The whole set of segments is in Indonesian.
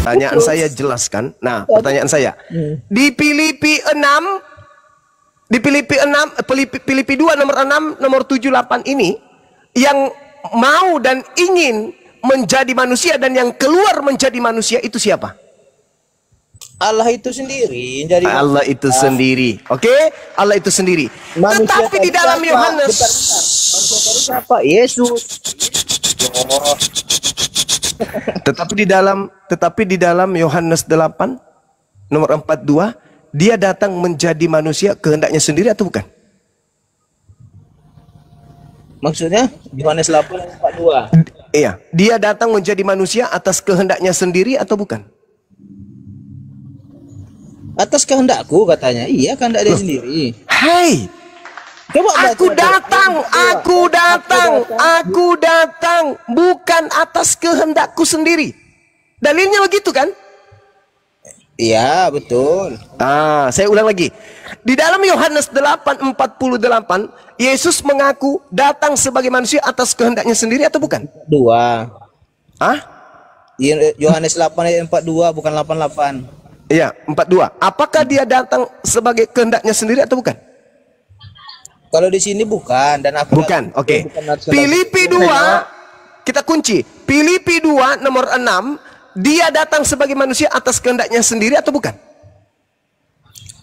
Pertanyaan saya jelaskan. Nah, pertanyaan saya. Di Filipi 6, di Filipi 2 nomor 6, nomor 78 ini, yang mau dan ingin menjadi manusia dan yang keluar menjadi manusia itu siapa? Allah itu sendiri. Jadi Allah itu sendiri. Oke? Allah itu sendiri. Manusia Tetapi di dalam siapa? Yohanes, Siapa? Yesus. Tetapi di dalam Yohanes 8 nomor 42, dia datang menjadi manusia kehendaknya sendiri atau bukan? Maksudnya Yohanes 8:42. Iya, dia datang menjadi manusia atas kehendaknya sendiri atau bukan? Atas kehendakku katanya. Iya, kehendak dia sendiri. Hai, aku datang bukan atas kehendakku sendiri. Dalilnya begitu kan? Iya, betul. Saya ulang lagi. Di dalam Yohanes 8:48, Yesus mengaku datang sebagai manusia atas kehendaknya sendiri atau bukan? 2. Ah? Yohanes 8 ayat 42 bukan 88. Iya, 42. Apakah dia datang sebagai kehendaknya sendiri atau bukan? Kalau di sini bukan dan aku Bukan. Oke. Filipi 2 kita kunci. Filipi 2 nomor 6, dia datang sebagai manusia atas kehendaknya sendiri atau bukan?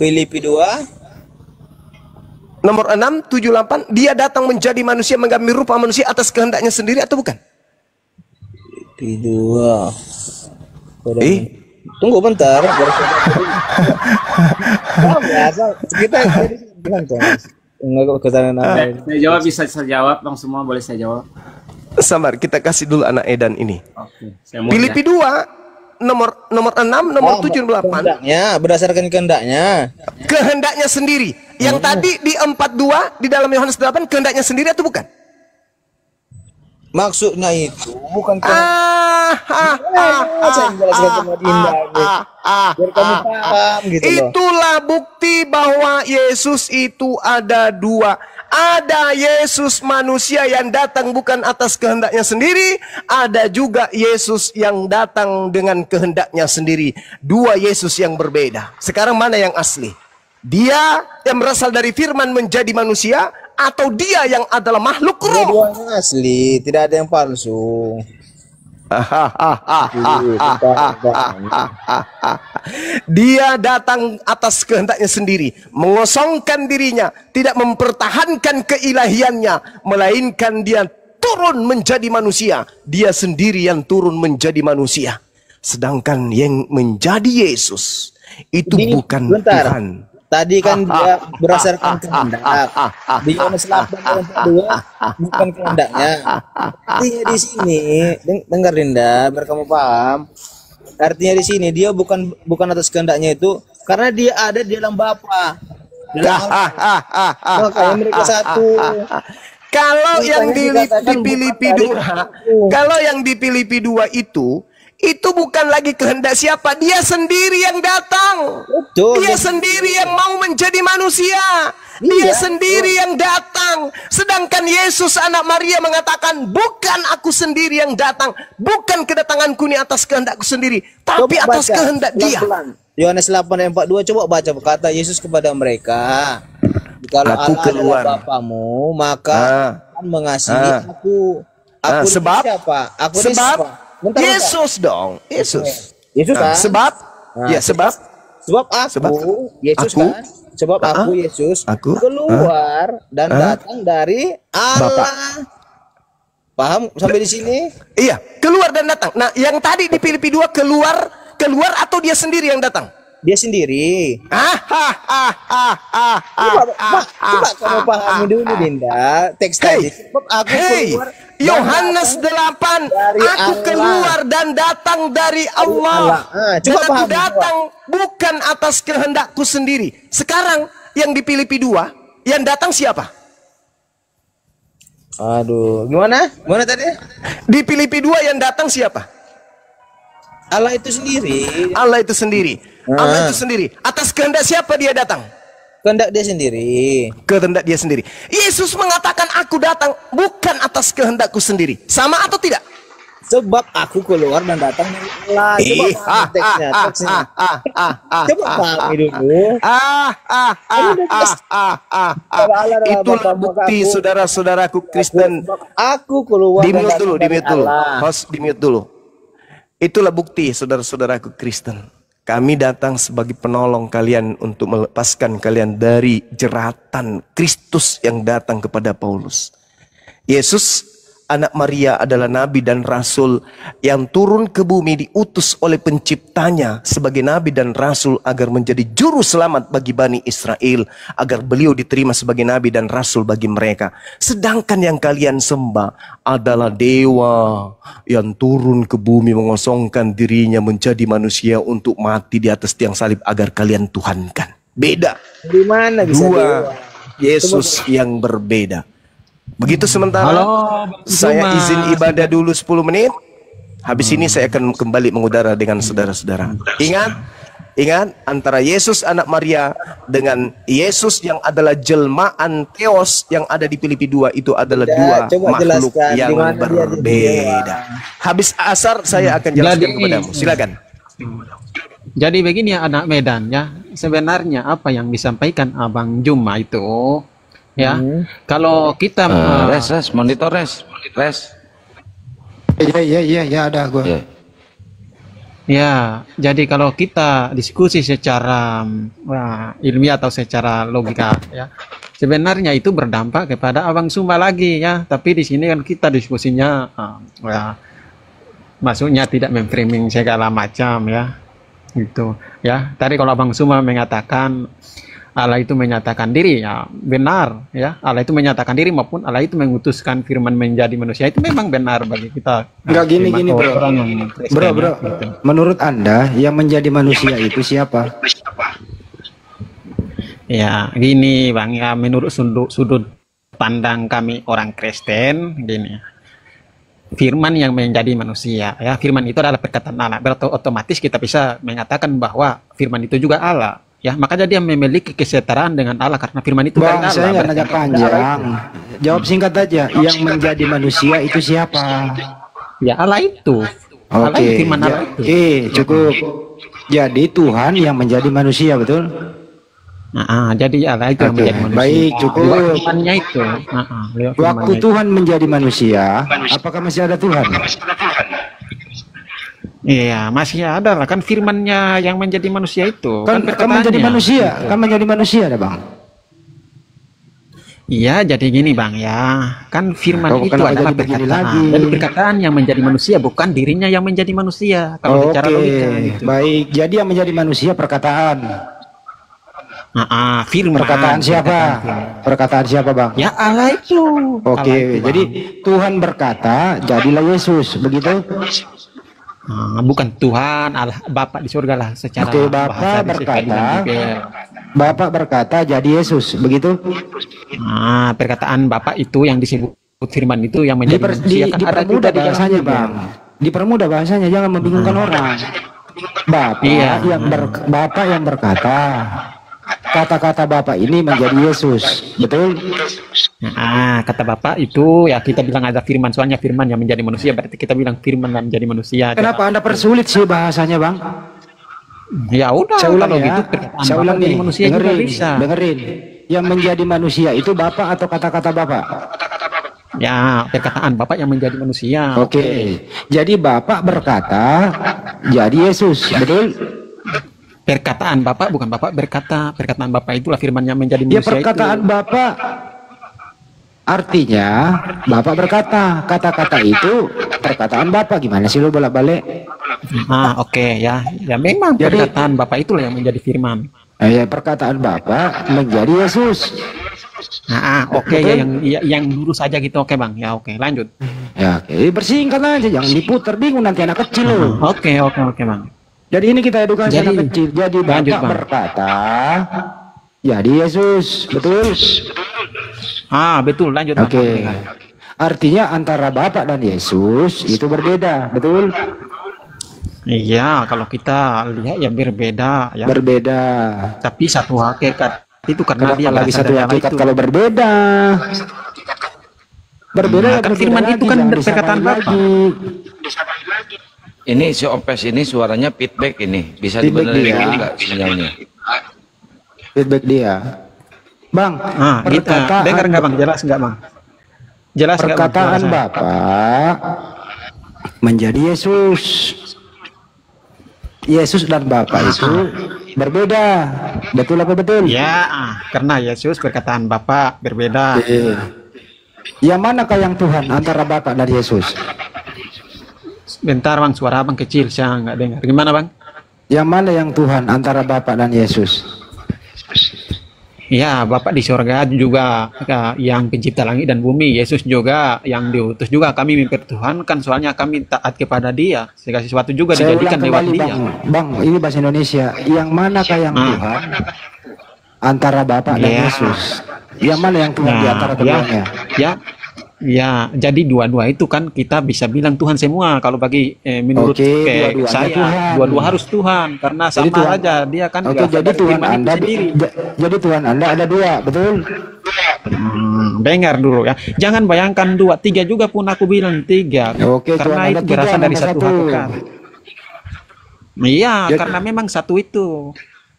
Filipi 2 nomor 6, 78, dia datang menjadi manusia, mengambil rupa manusia atas kehendaknya sendiri atau bukan? Filipi 2. Tunggu bentar. Kita saya jawab, bisa saya jawab bang, semua boleh saya jawab. Sabar, kita kasih dulu anak Edan ini. Oke, Filipi 2 nomor 6 nomor 78. Kehendaknya, berdasarkan kehendaknya. Kehendaknya sendiri. Yang tadi di 42 di dalam Yohanes 8 kehendaknya sendiri atau bukan? Maksudnya itu bukan Itulah bukti bahwa Yesus itu ada dua. Ada Yesus manusia yang datang bukan atas kehendaknya sendiri, ada juga Yesus yang datang dengan kehendaknya sendiri. Dua Yesus yang berbeda. Sekarang mana yang asli? Dia yang berasal dari firman menjadi manusia, atau dia yang adalah makhluk roh? Dua-duanya asli, tidak ada yang palsu. Dia datang atas kehendaknya sendiri, mengosongkan dirinya, tidak mempertahankan keilahiannya, melainkan dia turun menjadi manusia. Dia sendiri yang turun menjadi manusia. Sedangkan yang menjadi Yesus itu bukan Tuhan. Tadi kan dia berdasarkan kehendak. Di Yohanes 8:42 bukan kehendaknya. Artinya di sini, dengar Dinda, biar kamu paham. Artinya di sini dia bukan atas kehendaknya itu karena dia ada di dalam Bapa. Makanya mereka satu. Kalau yang di Filipi 2, kalau yang di Filipi 2 itu bukan lagi kehendak siapa, dia sendiri yang datang. Betul. Dia sendiri yang mau menjadi manusia. Dia sendiri yang datang. Sedangkan Yesus anak Maria mengatakan, bukan aku sendiri yang datang, bukan kedatanganku ini atas kehendakku sendiri, tapi Coba atas baca, kehendak dia. Yohanes 8:42, coba baca kata Yesus kepada mereka. Kalau Aku Allah keluar. adalah Bapamu, maka akan mengasihi aku. Aku sebab siapa? Aku sebab siapa? Bentar. Yesus dong, Yesus. Yesus kan? Sebab aku, Yesus kan? Sebab aku Yesus keluar dan datang dari Allah. Bapak. Paham sampai di sini? Iya, keluar dan datang. Nah, yang tadi di Filipi 2 keluar atau dia sendiri yang datang? Dia sendiri. Coba kamu pahami dulu, Dinda. Teks tadi. Sebab aku keluar. Yohanes 8, aku keluar dan datang dari Allah. Dan aku datang bukan atas kehendakku sendiri. Sekarang yang di Filipi 2, yang datang siapa? Aduh, gimana? Gimana tadi? Di Filipi 2 yang datang siapa? Allah itu sendiri. Allah itu sendiri. Allah itu sendiri. Atas kehendak siapa dia datang? Kehendak dia sendiri. Kehendak dia sendiri. Yesus mengatakan aku datang bukan atas kehendakku sendiri. Sama atau tidak? Sebab aku keluar dan datang dari Allah. Coba pahami teksnya. Coba pahami dulu. Itulah bukti saudara-saudaraku Kristen. Aku keluar dan datang Di dari mute dulu. Allah. Host, di mute dulu. Itulah bukti saudara-saudaraku Kristen. Kami datang sebagai penolong kalian untuk melepaskan kalian dari jeratan Kristus yang datang kepada Paulus. Yesus, anak Maria, adalah nabi dan rasul yang turun ke bumi, diutus oleh penciptanya sebagai nabi dan rasul agar menjadi juru selamat bagi Bani Israel, agar beliau diterima sebagai nabi dan rasul bagi mereka. Sedangkan yang kalian sembah adalah dewa yang turun ke bumi mengosongkan dirinya menjadi manusia untuk mati di atas tiang salib agar kalian tuhankan. Beda. Di mana bisa Dua dewa? Yesus yang berbeda. Begitu sementara. Halo, Bang Saya Cuma. izin ibadah dulu 10 menit. Habis ini saya akan kembali mengudara dengan saudara-saudara. Ingat antara Yesus anak Maria dengan Yesus yang adalah jelmaan Theos yang ada di Filipi 2 itu adalah dua coba makhluk jelaskan yang di mana dia jadi berbeda. Habis asar saya akan jelaskan Jadi- kepadamu. Silakan. Jadi begini ya anak Medan ya. Sebenarnya apa yang disampaikan Abang Juma itu ya. Kalau kita Res, monitor res. Iya, ada gua. Ya. ya, jadi kalau kita diskusi secara ilmiah atau secara logika ya. Sebenarnya itu berdampak kepada Abang Sumba lagi ya. Tapi di sini kan kita diskusinya maksudnya tidak memframing segala macam ya. Gitu ya. Tadi kalau Abang Sumba mengatakan Allah itu menyatakan diri, ya benar ya. Allah itu menyatakan diri maupun Allah itu mengutuskan firman menjadi manusia, itu memang benar bagi kita. Enggak gini bro. Orang yang Kristen, Bro, ya, gitu. menurut Anda yang menjadi manusia itu siapa? Ya gini Bang ya, menurut sudut pandang kami orang Kristen gini. Firman yang menjadi manusia ya, firman itu adalah perkataan Allah. Berarti otomatis kita bisa mengatakan bahwa firman itu juga Allah. Ya, makanya dia memiliki kesetaraan dengan Allah karena firman itu Bang, dari Allah. saya nggak Berarti nanya panjang. Jawab singkat aja. Yang menjadi manusia itu siapa? ya Allah itu. Allah itu, firman Allah itu. Cukup. Jadi Tuhan yang menjadi manusia, betul? Jadi Allah itu yang Oke, menjadi manusia. baik, cukup. Lewat firman-Nya itu. Lewat Waktu firman-Nya itu. Tuhan menjadi manusia, apakah masih ada Tuhan? Iya, masih ada lah kan firman-Nya yang menjadi manusia itu. Kan menjadi perkataannya. manusia, kan menjadi manusia ada Bang. Iya, jadi gini Bang ya. Kan firman Oh, itu kenapa adalah jadi begini perkataan. lagi? Jadi perkataan yang menjadi manusia bukan dirinya yang menjadi manusia. Kalau secara logika gitu. Baik. Jadi yang menjadi manusia perkataan. Firman. Perkataan siapa? Perkataan siapa Bang? Ya Allah itu. Oke, Allah itu, Bang. jadi Tuhan berkata, jadilah Yesus, begitu? Bukan Tuhan, Allah Bapa di surga lah secara Oke, Bapa bahasa berkata, juga. Bapak berkata, jadi Yesus, begitu? Perkataan Bapa itu yang disebut firman itu yang menjadi manusia kan ada juga Dipermudah di dalam bahasanya Bible. Bang. Dipermudah bahasanya, jangan membingungkan orang. Bapak Iya. Bapak yang berkata, kata-kata Bapak ini menjadi Yesus, betul? Kata Bapak itu ya kita bilang ada firman, soalnya firman yang menjadi manusia berarti kita bilang firman yang menjadi manusia. Kenapa Anda persulit sih bahasanya Bang? Ya udah Saya ulang kalau ya, gitu perkataan saya Bapak ulang menjadi nih, manusia juga dengerin, bisa. dengerin. Yang menjadi manusia itu Bapak atau kata-kata Bapak? Ya, perkataan Bapak yang menjadi manusia. Oke. Jadi Bapak berkata, jadi Yesus, betul? Perkataan Bapak bukan Bapak berkata, perkataan Bapak itulah firman yang menjadi Ya manusia perkataan itu. Bapak artinya Bapak berkata, kata-kata itu perkataan Bapak. Gimana sih lo bolak-balik? Oke ya. Ya memang Jadi- perkataan Bapak itulah yang menjadi firman. Ya perkataan Bapak menjadi Yesus. Oke ya yang lurus aja gitu. Oke Bang. Ya oke, lanjut. Ya oke, bersingkat aja, jangan diputar, bingung nanti anak kecil lo. Oke Bang. Jadi ini kita edukasi Jadi- anak kecil. Jadi lanjut, Bapak Bang. berkata, jadi Yesus, betul? Betul, lanjut Bang. Oke. Artinya antara Bapak dan Yesus itu berbeda, betul? Iya, kalau kita lihat ya berbeda ya. Berbeda. Tapi satu hakikat itu karena Kenapa dia lagi berasal satu dari Allah hakikat itu. kalau berbeda? Berbeda Nah, ya kan berbeda firman lagi, itu kan jangan perkataan disamain Bapak. lagi. Ini si Opes ini suaranya feedback ini. Bisa Feedback dibenerin dia. dulu nggak sinyalnya? Feedback dia. Bang, Kita dengar nggak bang? Jelas nggak bang? Jelas nggak, Bang? perkataan Jelas, Bang? Bapak menjadi Yesus. Yesus dan Bapak itu berbeda. Betul apa betul? Ya, karena Yesus perkataan Bapak berbeda. Yang manakah yang Tuhan antara Bapak dan Yesus? Bentar bang, suara abang kecil, saya nggak dengar. Gimana bang? Yang mana yang Tuhan antara Bapak dan Yesus? Ya, Bapak di surga juga yang pencipta langit dan bumi. Yesus juga yang diutus juga. Kami mempertuhankan, soalnya kami taat kepada Dia. Segala sesuatu juga Saya dijadikan ulang lewat kembali, Dia. Bang, ini bahasa Indonesia. Yang manakah yang Tuhan antara Bapak dan Ya. Yesus? Yang mana yang Tuhan di antara keduanya? Ya, jadi dua-dua itu kan kita bisa bilang Tuhan semua. Kalau bagi menurut Oke, dua-duanya saya, Tuhan. dua-dua harus Tuhan karena Jadi sama Tuhan- aja. Dia kan Oke, berasal jadi dari Tuhan firman itu Anda sendiri. jadi Tuhan Anda ada dua, betul? Dengar dulu ya. Jangan bayangkan dua, tiga juga pun aku bilang tiga. Oke, karena Tuhan ada itu tiga, berasal dari nomor satu satu. hakikat. Iya, Jadi- karena memang satu itu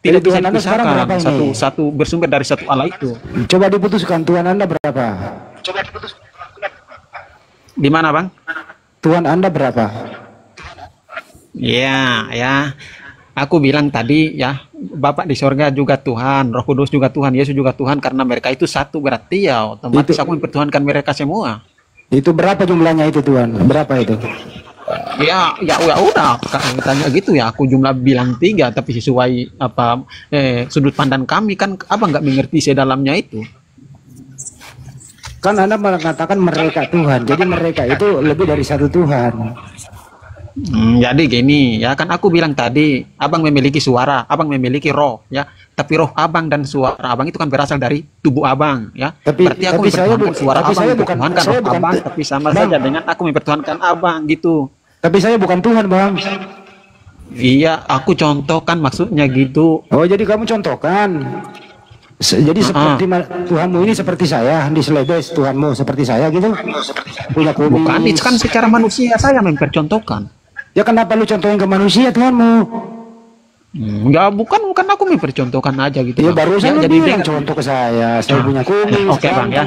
Jadi tidak bisa Tuhan Anda sekarang dipisahkan. berapa ini? Satu bersumber dari satu Allah itu. Coba diputuskan Tuhan Anda berapa? Di mana, Bang? Tuhan Anda berapa? Ya. Aku bilang tadi ya, Bapak di sorga juga Tuhan, Roh Kudus juga Tuhan, Yesus juga Tuhan, karena mereka itu satu berarti ya otomatis Itu- aku mempertuhankan mereka semua. Itu berapa jumlahnya itu Tuhan? Berapa itu? Ya udah kalau tanya gitu ya aku jumlah bilang tiga tapi sesuai apa sudut pandang kami kan apa nggak mengerti sedalamnya itu. Kan Anda mengatakan mereka Tuhan, jadi mereka itu lebih dari satu Tuhan. Jadi gini ya kan aku bilang tadi abang memiliki suara, abang memiliki roh ya, tapi roh abang dan suara abang itu kan berasal dari tubuh abang ya. Berarti aku saya mempertuhankan suara tapi abang, saya mempertuhankan saya roh abang, tapi sama Bang, saja dengan aku mempertuhankan abang gitu. Tapi saya bukan Tuhan, Bang. Iya, aku contohkan maksudnya gitu. Oh, jadi kamu contohkan. Jadi seperti Tuhanmu ini seperti saya, di Selebes Tuhanmu seperti saya gitu. Punya kumis. Bukan, itu kan secara manusia saya mempercontohkan. Ya kenapa lu contohin ke manusia Tuhanmu? Ya bukan aku mempercontohkan aja gitu. Ya Bang. barusan lu jadi bilang dengan- contoh ke saya punya kumis. Oke, Bang, ya.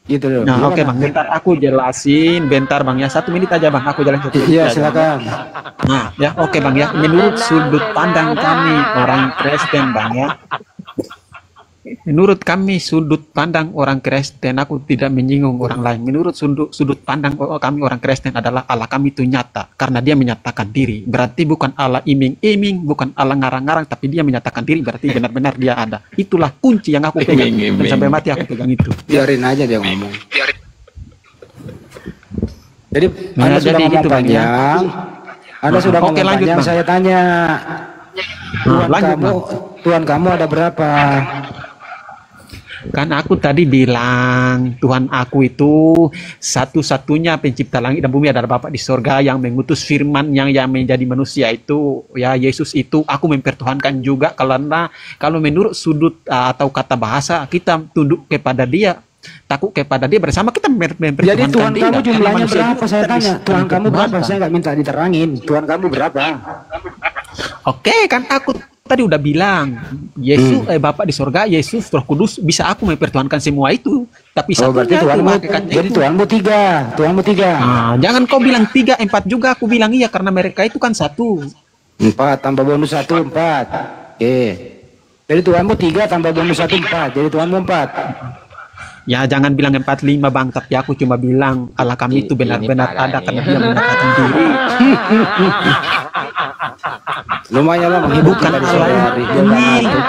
Gitu loh. Nah, Gimana? oke Bang, bentar aku jelasin, bentar Bang ya, 1 menit aja Bang, aku jelasin 1 menit Iya, aja. silakan. Nah, ya oke Bang ya, menurut sudut pandang kami orang Kristen Bang ya, menurut kami sudut pandang orang Kristen, aku tidak menyinggung orang lain. Menurut sudut pandang kami orang Kristen adalah Allah kami itu nyata karena Dia menyatakan diri. Berarti bukan Allah iming-iming, bukan Allah ngarang-ngarang, tapi Dia menyatakan diri. Berarti benar-benar Dia ada. Itulah kunci yang aku pegang dan sampai mati aku pegang itu. Biarin aja dia ngomong. Jadi Nah, Anda sudah jadi ngomong gitu, Bang, ya. panjang. Anda sudah Oke, ngomong lanjut, panjang. Bang. Saya tanya, Lanjut Bang. Tuhan kamu ada berapa? Kan aku tadi bilang Tuhan aku itu satu-satunya pencipta langit dan bumi adalah Bapa di sorga yang mengutus firman yang menjadi manusia itu ya Yesus itu aku mempertuhankan juga karena kalau menurut sudut atau kata bahasa kita tunduk kepada Dia, takut kepada Dia bersama kita mempertuhankan Jadi Tuhan Dia. kamu Karena jumlahnya manusia berapa? juga Saya kita tanya. Tuhan kamu berapa? mempertuhankan. Saya nggak minta diterangin. Tuhan kamu berapa? Oke, kan aku tadi udah bilang Yesus Bapa di sorga, Yesus Roh Kudus bisa aku mempertuhankan semua itu. Tapi Oh, berarti satunya itu Tuhanmu, hakikatnya jadi itu. Tuhanmu tiga. Tuhanmu tiga. Ah, jangan kau bilang 3, 4 juga aku bilang iya karena mereka itu kan satu. 4 tambah bonus 1, 4. Oke. Jadi Tuhanmu 3 tambah bonus 1, 4. Jadi Tuhanmu 4. Ya jangan bilang 4, 5 Bang, tapi aku cuma bilang Allah kami itu benar-benar ada karena Dia menyatakan diri. Lumayan lah menghibur Bukan kita di Allah sore yang hari. Dia ini. ngantuk.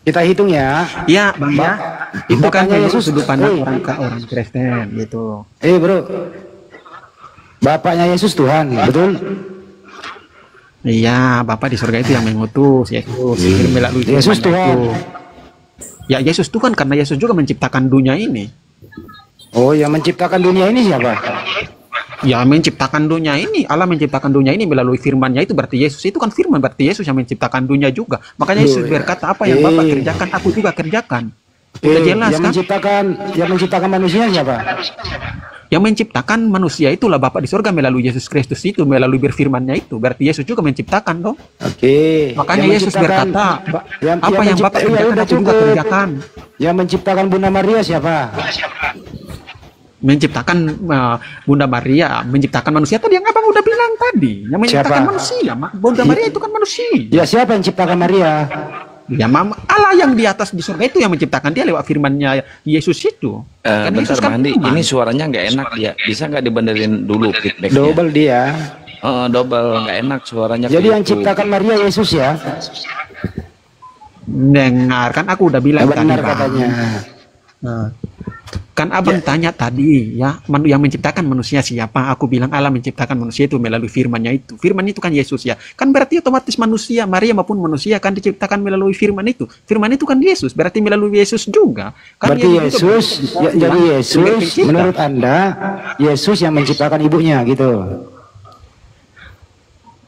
Kita hitung ya. Ya Bang ya. Itu kan Bapaknya menurut Yesus. sudut pandang Eh. orang Kristen gitu. Bro. Bapaknya Yesus Tuhan, betul? Iya, Bapa di surga itu yang mengutus Yesus. Melalui Yesus firman-Nya Tuhan. itu. Ya Yesus Tuhan karena Yesus juga menciptakan dunia ini. Oh, yang menciptakan dunia ini siapa? Ya menciptakan dunia ini, Allah menciptakan dunia ini melalui firman-Nya itu berarti Yesus itu kan firman, berarti Yesus yang menciptakan dunia juga. Makanya Yesus berkata apa yang Bapak kerjakan aku juga kerjakan. Udah jelas kan? Yang menciptakan manusia siapa? Yang menciptakan manusia itulah Bapa di surga melalui Yesus Kristus itu, melalui berfirman-Nya itu. Berarti Yesus juga menciptakan dong. Oke. Makanya Yang Yesus menciptakan- berkata, yang apa yang Bapak mencipta- kerjakan udah aku juga cukup. kerjakan. Yang menciptakan Bunda Maria siapa? Menciptakan Bunda Maria, menciptakan manusia tadi yang Abang udah bilang tadi. Yang menciptakan Siapa? manusia, Bunda Maria itu kan manusia. Ya siapa yang menciptakan Maria? Ya Allah yang di atas di surga itu yang menciptakan dia lewat firman-Nya Yesus itu. Kan Bentar Yesus kan Bang Andi, firman. ini suaranya nggak enak dia. Bisa nggak dibenerin dulu feedbacknya? Double dia. Double, nggak enak suaranya. Jadi yang gitu. ciptakan Maria Yesus ya? Dengar kan aku udah bilang tadi, Benar Bang. katanya. Nah, kan Abang tanya tadi ya, yang menciptakan manusia siapa? Aku bilang Allah menciptakan manusia itu melalui firman-Nya itu. Firman itu kan Yesus ya. Kan berarti otomatis manusia, Maria maupun manusia kan diciptakan melalui firman itu. Firman itu kan Yesus, berarti melalui Yesus juga. Kan Berarti dia juga Yesus, jadi sebagai Yesus pencipta. menurut Anda, Yesus yang menciptakan ibunya gitu.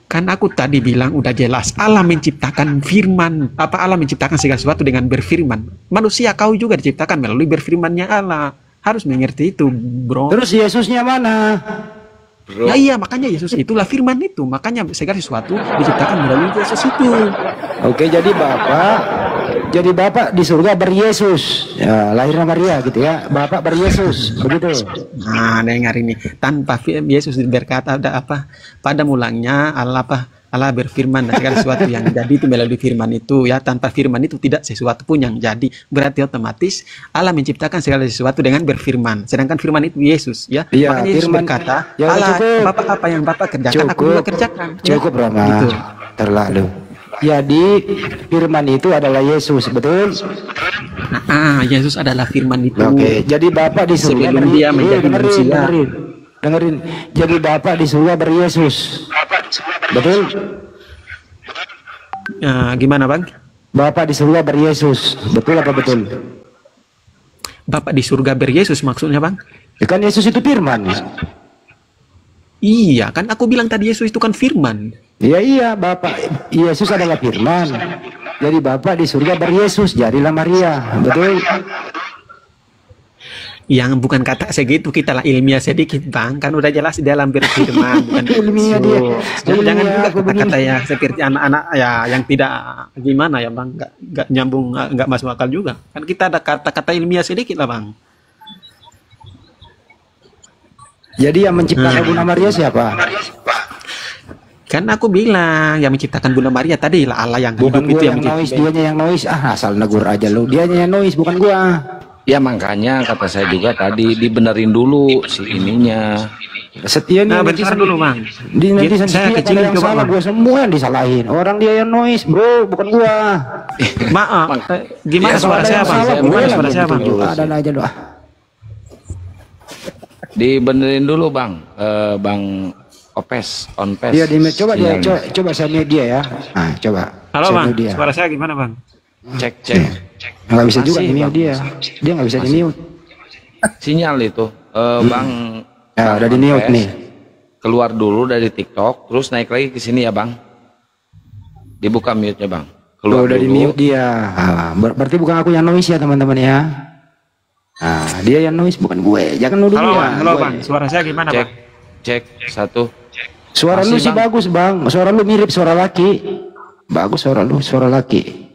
Kan aku tadi bilang udah jelas Allah menciptakan firman, Allah menciptakan segala sesuatu dengan berfirman. Manusia kau juga diciptakan melalui berfirman-Nya Allah. Harus mengerti itu, bro. Terus Yesusnya mana? Ya iya, makanya Yesus itulah firman itu. Makanya segala sesuatu diciptakan melalui Yesus itu. Oke, jadi Bapak di surga beryesus. Ya, lahirnya Maria gitu ya. Bapak beryesus, begitu. Nah, dengar ini. Tanpa Yesus berkata ada apa? Pada mulanya Allah berfirman dan segala sesuatu yang jadi itu melalui firman itu ya. Tanpa firman itu tidak sesuatu pun yang jadi. Berarti otomatis Allah menciptakan segala sesuatu dengan berfirman. Sedangkan firman itu Yesus ya. Iya, Makanya Yesus firman- berkata, Ya, Allah cukup. Bapak apa yang Bapak kerjakan aku juga kerjakan. Cukup, Rama. Gitu. Terlalu. Jadi firman itu adalah Yesus, betul? Nah, Yesus adalah firman itu. Oke, jadi Bapak di surga Sebelum dia menjadi manusia. dengerin. Jadi Bapak di surga beryesus. Betul? Gimana Bang? Bapak di surga beryesus. Betul apa betul? Bapak di surga beryesus maksudnya Bang? Ya kan Yesus itu firman. Iya, kan aku bilang tadi Yesus itu kan firman. Iya, Bapak Yesus adalah firman. Jadi Bapak di surga beryesus, jadilah Maria. Betul? Yang bukan kata segitu, kita lah ilmiah sedikit Bang. Kan udah jelas di dalam berfirman bukan Ilmiah dia. Jangan Ilmiah, juga aku kata-kata ya seperti anak-anak ya yang tidak gimana ya Bang, nggak nyambung, nggak masuk akal juga. Kan kita ada kata-kata ilmiah sedikit lah Bang. Jadi yang menciptakan Bunda Maria siapa? Kan aku bilang yang menciptakan Bunda Maria tadi lah Allah yang Bukan hidup itu gua yang menciptakan. noise, dianya yang noise. Asal negur aja lu. Dianya yang noise, bukan gua. Ya makanya kata saya juga tadi dibenerin dulu si ininya. Setia nih. Nah, bentar dulu Bang. Di nanti Saya saya kecilin yang coba, salah, Bang. gua semua yang disalahin. Orang dia yang noise, bro, bukan gua. Maaf, gimana Ya, suara ada saya yang Bang? salah, Gimana boleh suara lah saya Bang? gitu. Ada aja doa. Dibenerin dulu Bang. Bang Opes, Onpes. Iya, coba dia, Sinyalnya. coba saya mute dia ya. Nah, coba. Halo Saya Bang, mute dia. suara saya gimana Bang? Cek. Nggak bisa juga Masih, di mute Bang. dia. Dia nggak bisa di mute. Sinyal itu. Bang. Ya, udah di mute Opes, nih. Keluar dulu dari TikTok, terus naik lagi ke sini ya Bang. Dibuka mute-nya Bang. Keluar Udah di dulu. mute dia. Berarti bukan aku yang noise ya teman-teman ya. Nah, dia yang noise bukan gue. Jangan nuduh Halo dia. Bang, halo Gue. Bang, suara saya gimana Cek, Bang? cek, satu. Suara lu Masih, sih Bang. bagus bang. Suara lu mirip suara laki. Bagus suara lu, suara laki.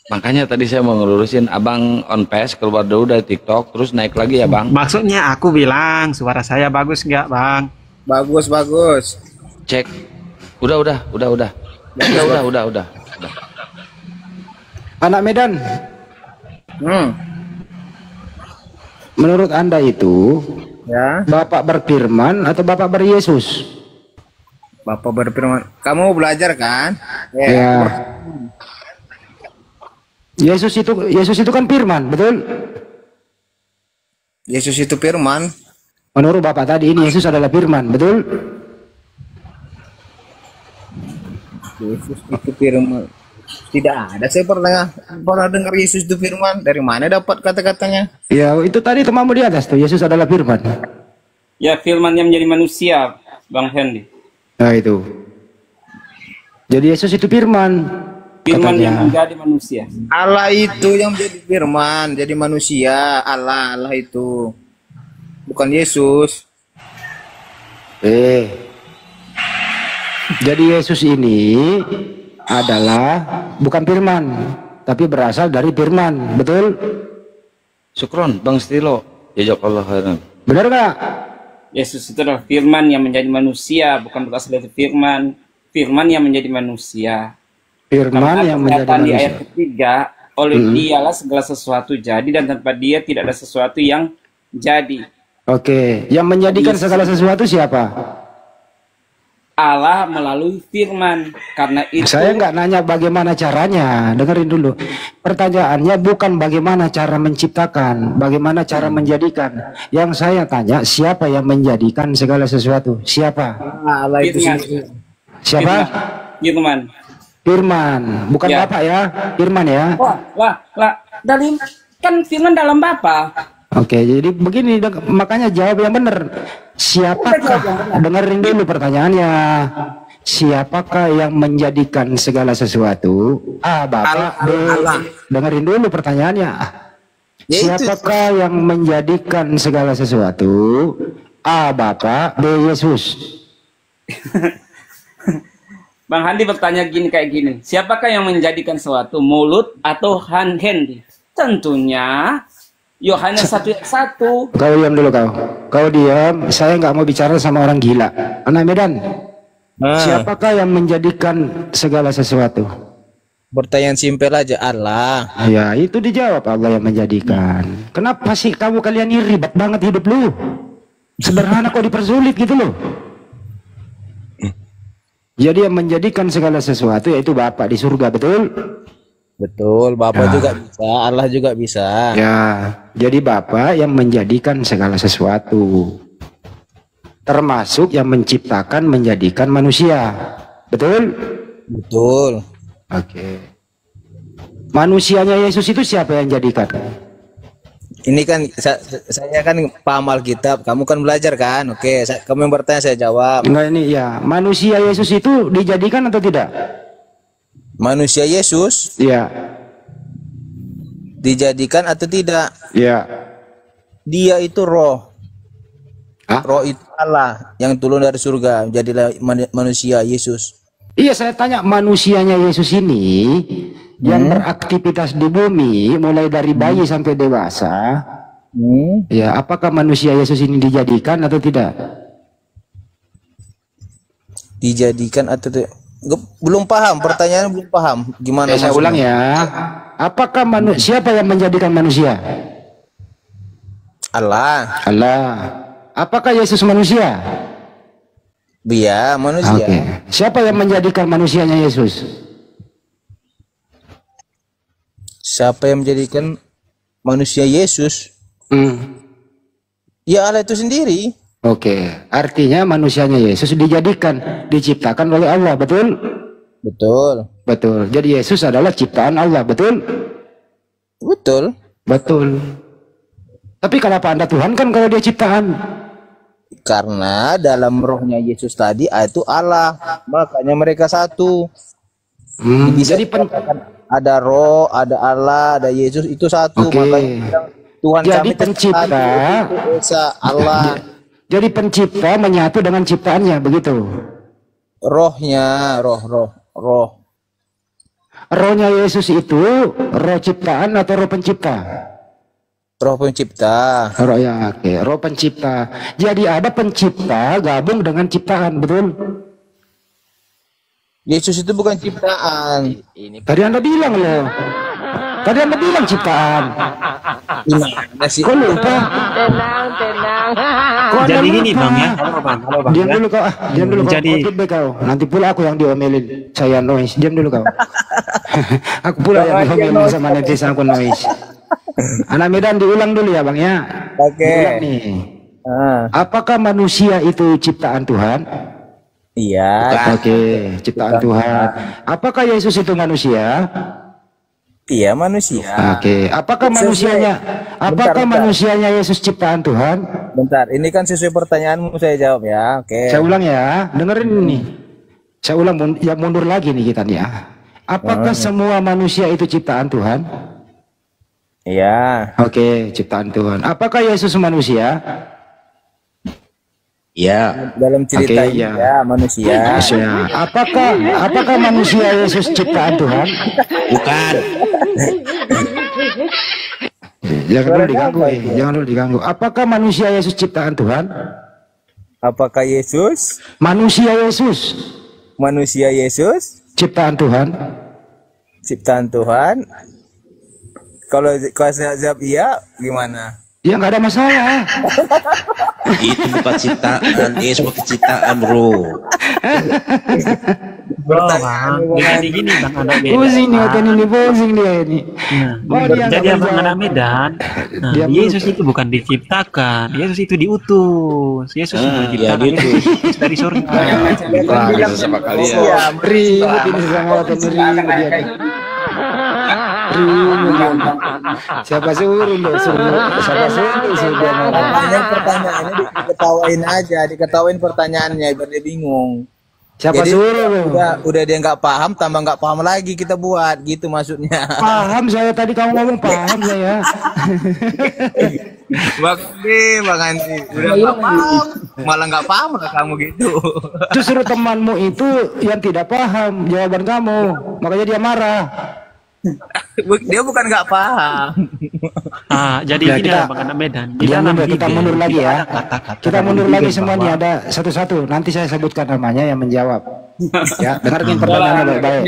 Makanya tadi saya mau ngelurusin Abang Onpes keluar dulu dari TikTok, terus naik lagi ya Bang. Maksudnya aku bilang suara saya bagus nggak Bang? Bagus, bagus. Cek. Udah. Udah. Anak Medan, Hmm. menurut anda itu Ya, Bapak berfirman atau Bapak beryesus? Bapak berfirman. Kamu belajar kan? Ya. Yesus itu kan firman, betul? Yesus itu firman. Menurut Bapak tadi ini Yesus adalah firman, betul? Yesus itu firman. Tidak ada. Saya pernah dengar Yesus itu firman. Dari mana dapat kata-katanya? Ya, itu tadi temamu di atas tuh, Yesus adalah firman. Ya, firman yang menjadi manusia, Bang Hendy. Nah, itu. Jadi Yesus itu firman. Firman yang katanya. menjadi manusia. Allah itu yang menjadi firman, jadi manusia. Allah itu. Bukan Yesus. Jadi Yesus ini adalah bukan firman, tapi berasal dari firman, betul? Syukron, Bang Stilo. Jazakallah khairan. Benar nggak? Yesus itu adalah firman yang menjadi manusia, bukan berasal dari firman. Firman yang menjadi manusia. Firman Karena yang menjadi pernyataan di manusia. ayat ketiga, oleh dialah segala sesuatu jadi dan tanpa dia tidak ada sesuatu yang jadi. Oke, yang menjadikan segala sesuatu siapa? Allah melalui firman. Karena itu Saya nggak nanya bagaimana caranya, dengerin dulu. Pertanyaannya bukan bagaimana cara menciptakan, bagaimana cara menjadikan. Yang saya tanya, siapa yang menjadikan segala sesuatu? Siapa? Allah itu Firman. sendiri. Siapa? Firman. Firman, bukan Ya. Bapak ya, Firman ya. Lah, dari kan firman dalam Bapa. Oke, jadi begini, makanya jawab yang benar. Siapakah? Dengerin dulu pertanyaannya. Siapakah yang menjadikan segala sesuatu? A. Bapak. B. Dengerin dulu pertanyaannya. Ya, itu. Siapakah yang menjadikan segala sesuatu? A. Bapak. B. Yesus. Bang Handi bertanya kayak gini. Siapakah yang menjadikan sesuatu? Mulut atau Handi? Tentunya Yohanes 1:1. Kau diam dulu kau. Kau diam. Saya nggak mau bicara sama orang gila. Anak Medan. Siapakah yang menjadikan segala sesuatu? Pertanyaan simpel aja, Allah. Ya itu dijawab, Allah yang menjadikan. Kenapa sih kamu kalian ini ribet banget hidup lu? Sederhana kok dipersulit gitu loh. Jadi yang menjadikan segala sesuatu yaitu Bapa di surga, betul? Betul, Bapak juga bisa, Allah juga bisa. Ya, jadi Bapa yang menjadikan segala sesuatu. Termasuk yang menciptakan, menjadikan manusia. Betul? Betul. Oke. Manusianya Yesus itu siapa yang jadikan? Ini kan saya kan paham Alkitab, kamu kan belajar kan? Oke, kamu yang bertanya saya jawab. Enggak, ini ya, manusia Yesus itu dijadikan atau tidak? Manusia Yesus Ya, dijadikan atau tidak? ya. Dia itu roh. Hah? Roh itu Allah yang turun dari surga, jadilah manusia Yesus. Iya, saya tanya manusianya Yesus ini yang beraktivitas di bumi mulai dari bayi sampai dewasa. Ya, apakah manusia Yesus ini dijadikan atau tidak? Dijadikan atau tidak? Belum paham, pertanyaannya belum paham. Gimana Saya maksudnya? ulang ya. Apakah siapa yang menjadikan manusia? Allah. Allah. Apakah Yesus manusia? Dia manusia. Oke. Siapa yang menjadikan manusianya Yesus? Siapa yang menjadikan manusia Yesus? Ya Allah itu sendiri. Oke, artinya manusianya Yesus dijadikan, diciptakan oleh Allah, betul? Betul. Betul. Jadi Yesus adalah ciptaan Allah, betul? Betul. Betul. Tapi kenapa Anda Tuhan kan kalau dia ciptaan? Karena dalam rohnya Yesus tadi itu Allah, makanya mereka satu. Bisa Jadi ada roh, ada Allah, ada Yesus itu satu. Oke. Makanya Tuhan Jadi kami pencipta. satu, itu Esa Allah. Jadi pencipta menyatu dengan ciptaannya, begitu? Rohnya, roh. Rohnya Yesus itu roh ciptaan atau roh pencipta? Roh pencipta. Roh ya, oke. Roh pencipta. Jadi ada pencipta gabung dengan ciptaan, betul? Yesus itu bukan ciptaan. Tadi Anda bilang loh. Tadi Anda bilang ciptaan. Gimana sih? Kok lupa? Kok Anda Jadi gini lupa? bang ya, halo bang Diam ya. dulu kau, diam dulu kau. Jadi- Kau feedback kau. Nanti pula aku yang diomelin. Saya noise. Diam dulu kau. Aku pula yang diomelin sama netizen aku noise. Anak Medan diulang dulu ya bang ya. Oke. Diulang nih. Apakah manusia itu ciptaan Tuhan? Iya. Oke, ciptaan Tuhan. Apakah Yesus itu manusia? Iya manusia. Oke. Apakah manusianya? Apakah Bentar. manusianya Yesus ciptaan Tuhan? Bentar, ini kan sesuai pertanyaanmu saya jawab ya. Oke. Saya ulang ya, dengerin ini. Saya ulang, ya mundur lagi nih kita nih ya. Apakah semua manusia itu ciptaan Tuhan? Iya. Oke, ciptaan Tuhan. Apakah Yesus manusia? Iya. Dalam cerita Oke, ini ya. ya manusia. Manusia. Apakah manusia Yesus ciptaan Tuhan? Bukan. Jangan dulu diganggu, jangan dulu diganggu. Apakah manusia Yesus ciptaan Tuhan? Apakah Yesus Manusia Yesus ciptaan Tuhan? ciptaan Tuhan? Kalau saya jawab iya, gimana? Ya nggak ada masalah. Itu bukan ciptaan, Yesus bukan ciptaan, bro. Gini bang anak Medan. Pusing nih, ini pusing dia ini. Jadi abang anak Medan, Yesus itu bukan diciptakan, Yesus itu diutus. Yesus itu diciptakan, Yesus dari surga. Sama kalian. Ribut ini sama ribut dia. Siapa suruh lo siapa suruh dia Pertanyaannya diketawain pertanyaannya biar dia bingung. siapa Jadi suruh lo udah dia nggak paham, tambah nggak paham lagi kita buat gitu maksudnya. paham saya tadi kamu ngomong paham saya. Bang Andi udah nggak paham, malah nggak paham lah kamu gitu. Justru temanmu itu yang tidak paham jawaban kamu, makanya dia marah. Dia bukan nggak paham. Jadi Ya, ini kita- abang anak Medan. Di Diam dalam dulu, kita Bible mundur lagi tidak ya. ada kata-kata Kita dalam mundur Bible lagi semuanya, bahwa- ada satu-satu. Nanti saya sebutkan namanya yang menjawab. Ya, dengarkan pertanyaannya baik-baik.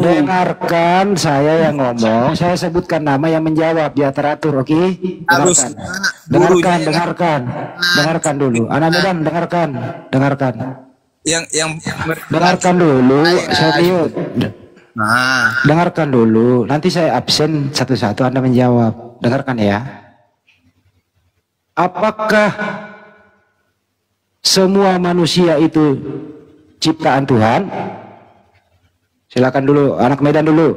Dengarkan saya yang ngomong, saya sebutkan nama yang menjawab, dia teratur, oke? Harus Dengarkan, dengarkan dulu. Anak Medan, dengarkan. yang Dengarkan dulu, saya mute. nah Dengarkan dulu, nanti saya absen satu-satu Anda menjawab. Dengarkan ya. Apakah semua manusia itu ciptaan Tuhan? Silakan dulu, anak Medan dulu.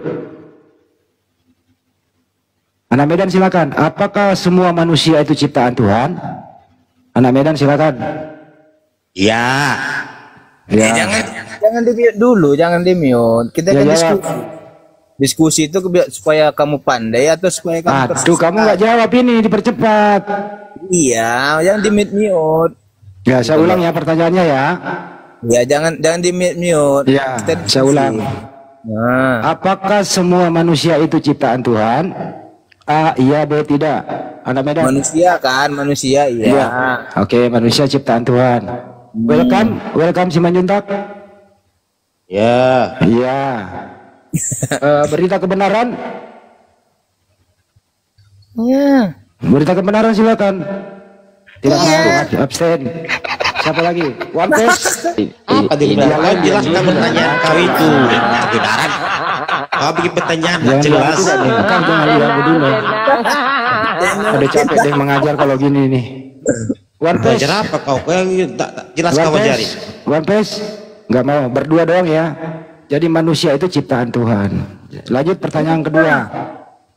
Anak Medan silakan. Apakah semua manusia itu ciptaan Tuhan? Anak Medan silakan. Ya. Ya. jangan di mute dulu, jangan di mute. Kita Ya, kan jawab. diskusi itu supaya kamu pandai atau supaya kamu Aduh, kamu nggak jawab ini, dipercepat. Iya, yang di mute. Ya, saya ulang ya pertanyaannya ya. Ya, jangan di mute. Ya, Kita diskusi. saya ulang. Nah, Apakah semua manusia itu ciptaan Tuhan? A, iya, B, tidak. Anak Medan. manusia iya. Iya. Oke, manusia ciptaan Tuhan. Welcome Simanjuntak. Ya. Iya. Berita kebenaran. Iya. Berita kebenaran silakan. Tidak mau absen. Siapa lagi? One Piece. Apa di kau jelaskan pertanyaan kau itu kebenaran. Kau bikin pertanyaan nggak jelas. Kan jangan diganggu dulu. Ada capek deh mengajar kalau gini nih. One Piece. Belajar apa kau? Kau yang tak jelas kau ajari. One Piece. Nggak mau. Berdua doang ya. Jadi manusia itu ciptaan Tuhan. Lanjut pertanyaan kedua.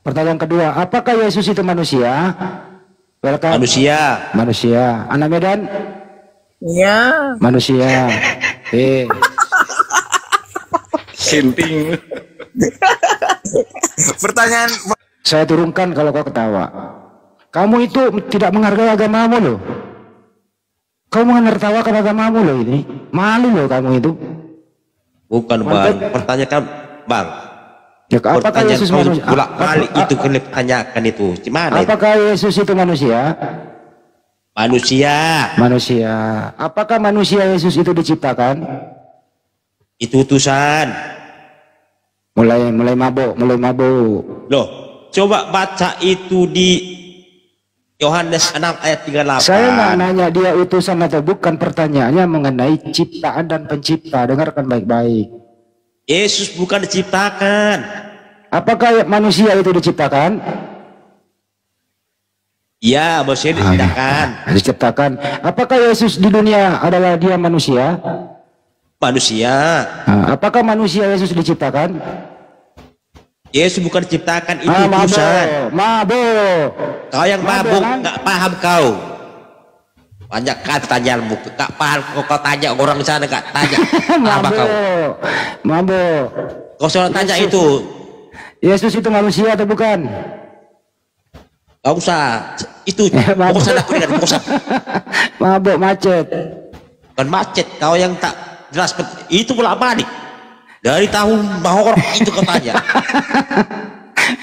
Pertanyaan kedua. Apakah Yesus itu manusia? Welcome. Manusia. Manusia. Anak Medan. Iya. Manusia. Sinting. Pertanyaan Saya turunkan kalau kau ketawa. Kamu itu tidak menghargai agamamu loh. Kau menertawakan agamamu loh ini. Malu loh kamu itu. Bukan bang. Pertanyakan bang. Ya, apakah Pertanyaan Yesus kau manusia? bolak balik itu kena tanyakan itu. Gimana itu? Apakah Yesus itu manusia? Manusia. Manusia. Apakah manusia Yesus itu diciptakan? Itu utusan. Mulai mabuk. Loh, coba baca itu di Yohanes 6 ayat 38. Saya nggak nanya dia utusan atau bukan, pertanyaannya mengenai ciptaan dan pencipta. Dengarkan baik-baik. Yesus bukan diciptakan. Apakah manusia itu diciptakan? Ya, manusia diciptakan. Diciptakan. Apakah Yesus di dunia adalah dia manusia? Manusia. Nah, apakah manusia Yesus diciptakan? Yesus bukan diciptakan, itu utusan. Mabuk. Kau yang mabuk, kan? nggak paham kau. Banyak kan pertanyaanmu, nggak paham kau tanya orang sana nggak tanya. Apa kau? Mabuk. Kau sudah tanya itu. Yesus itu manusia atau bukan? Gak usah. Itu. Bosan aku dengan bosan. Mabuk macet. Bukan macet. Kau yang tak jelas. Itu pula apa nih? Dari tahun Mahor itu kau tanya.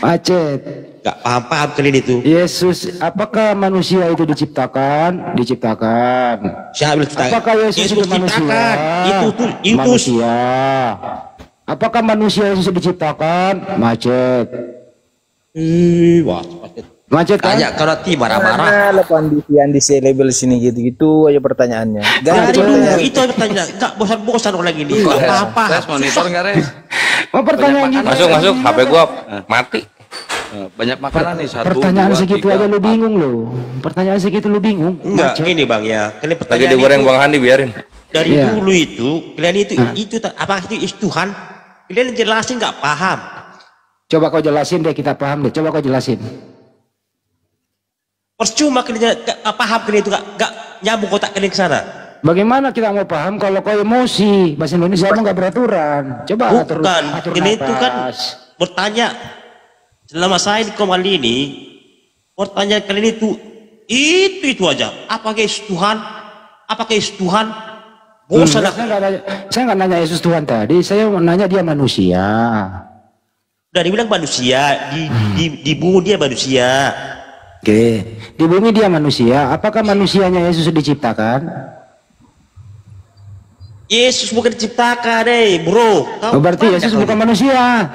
Macet. Gak paham-paham kalian itu. Yesus, apakah manusia itu diciptakan? Diciptakan. Siapa bilang ciptakan? Apakah Yesus itu manusia? Itu manusia. Apakah manusia Yesus diciptakan? Macet. Wah, macet. Macet kan? Tanya kalau nanti marah-marah. Mana pandisian di label sini gitu-gitu aja pertanyaannya. Dari dulu itu pertanyaan. Enggak bosan-bosan orang ini. Enggak apa-apa. Res monitor nggak Res? Oh, pertanyaan gini. Masuk HP gua mati. Banyak makanan nih, 1, pertanyaan 2, segitu 3, aja lu 4. bingung lo. Pertanyaan segitu lu bingung. Enggak, Macet. ini Bang ya. Kalian Lagi pertanyaan digoreng itu, Bang Handi, biarin. dari Iya. dulu itu, kalian itu apa itu Tuhan? Kalian jelasin nggak paham. Coba kau jelasin deh, kita paham deh. Coba kau jelasin. Percuma kalian nggak paham, kalian itu nggak nyambung kotak kalian ke sana. Bagaimana kita mau paham kalau kau emosi? Bahasa Indonesia mau nggak beraturan. Coba atur Bukan, kalian itu kan nafas. bertanya. Selama saya di kembali ini, pertanyaan kalian itu aja. Apakah Yesus Tuhan? Apakah Yesus Tuhan? Bosan aku. Saya nggak nanya Yesus Tuhan tadi. Saya mau nanya dia manusia. Udah dibilang manusia, di bumi dia manusia. Oke, di bumi dia manusia. Apakah manusianya Yesus diciptakan? Yesus bukan diciptakan, bro. Oh, berarti Yesus bukan manusia.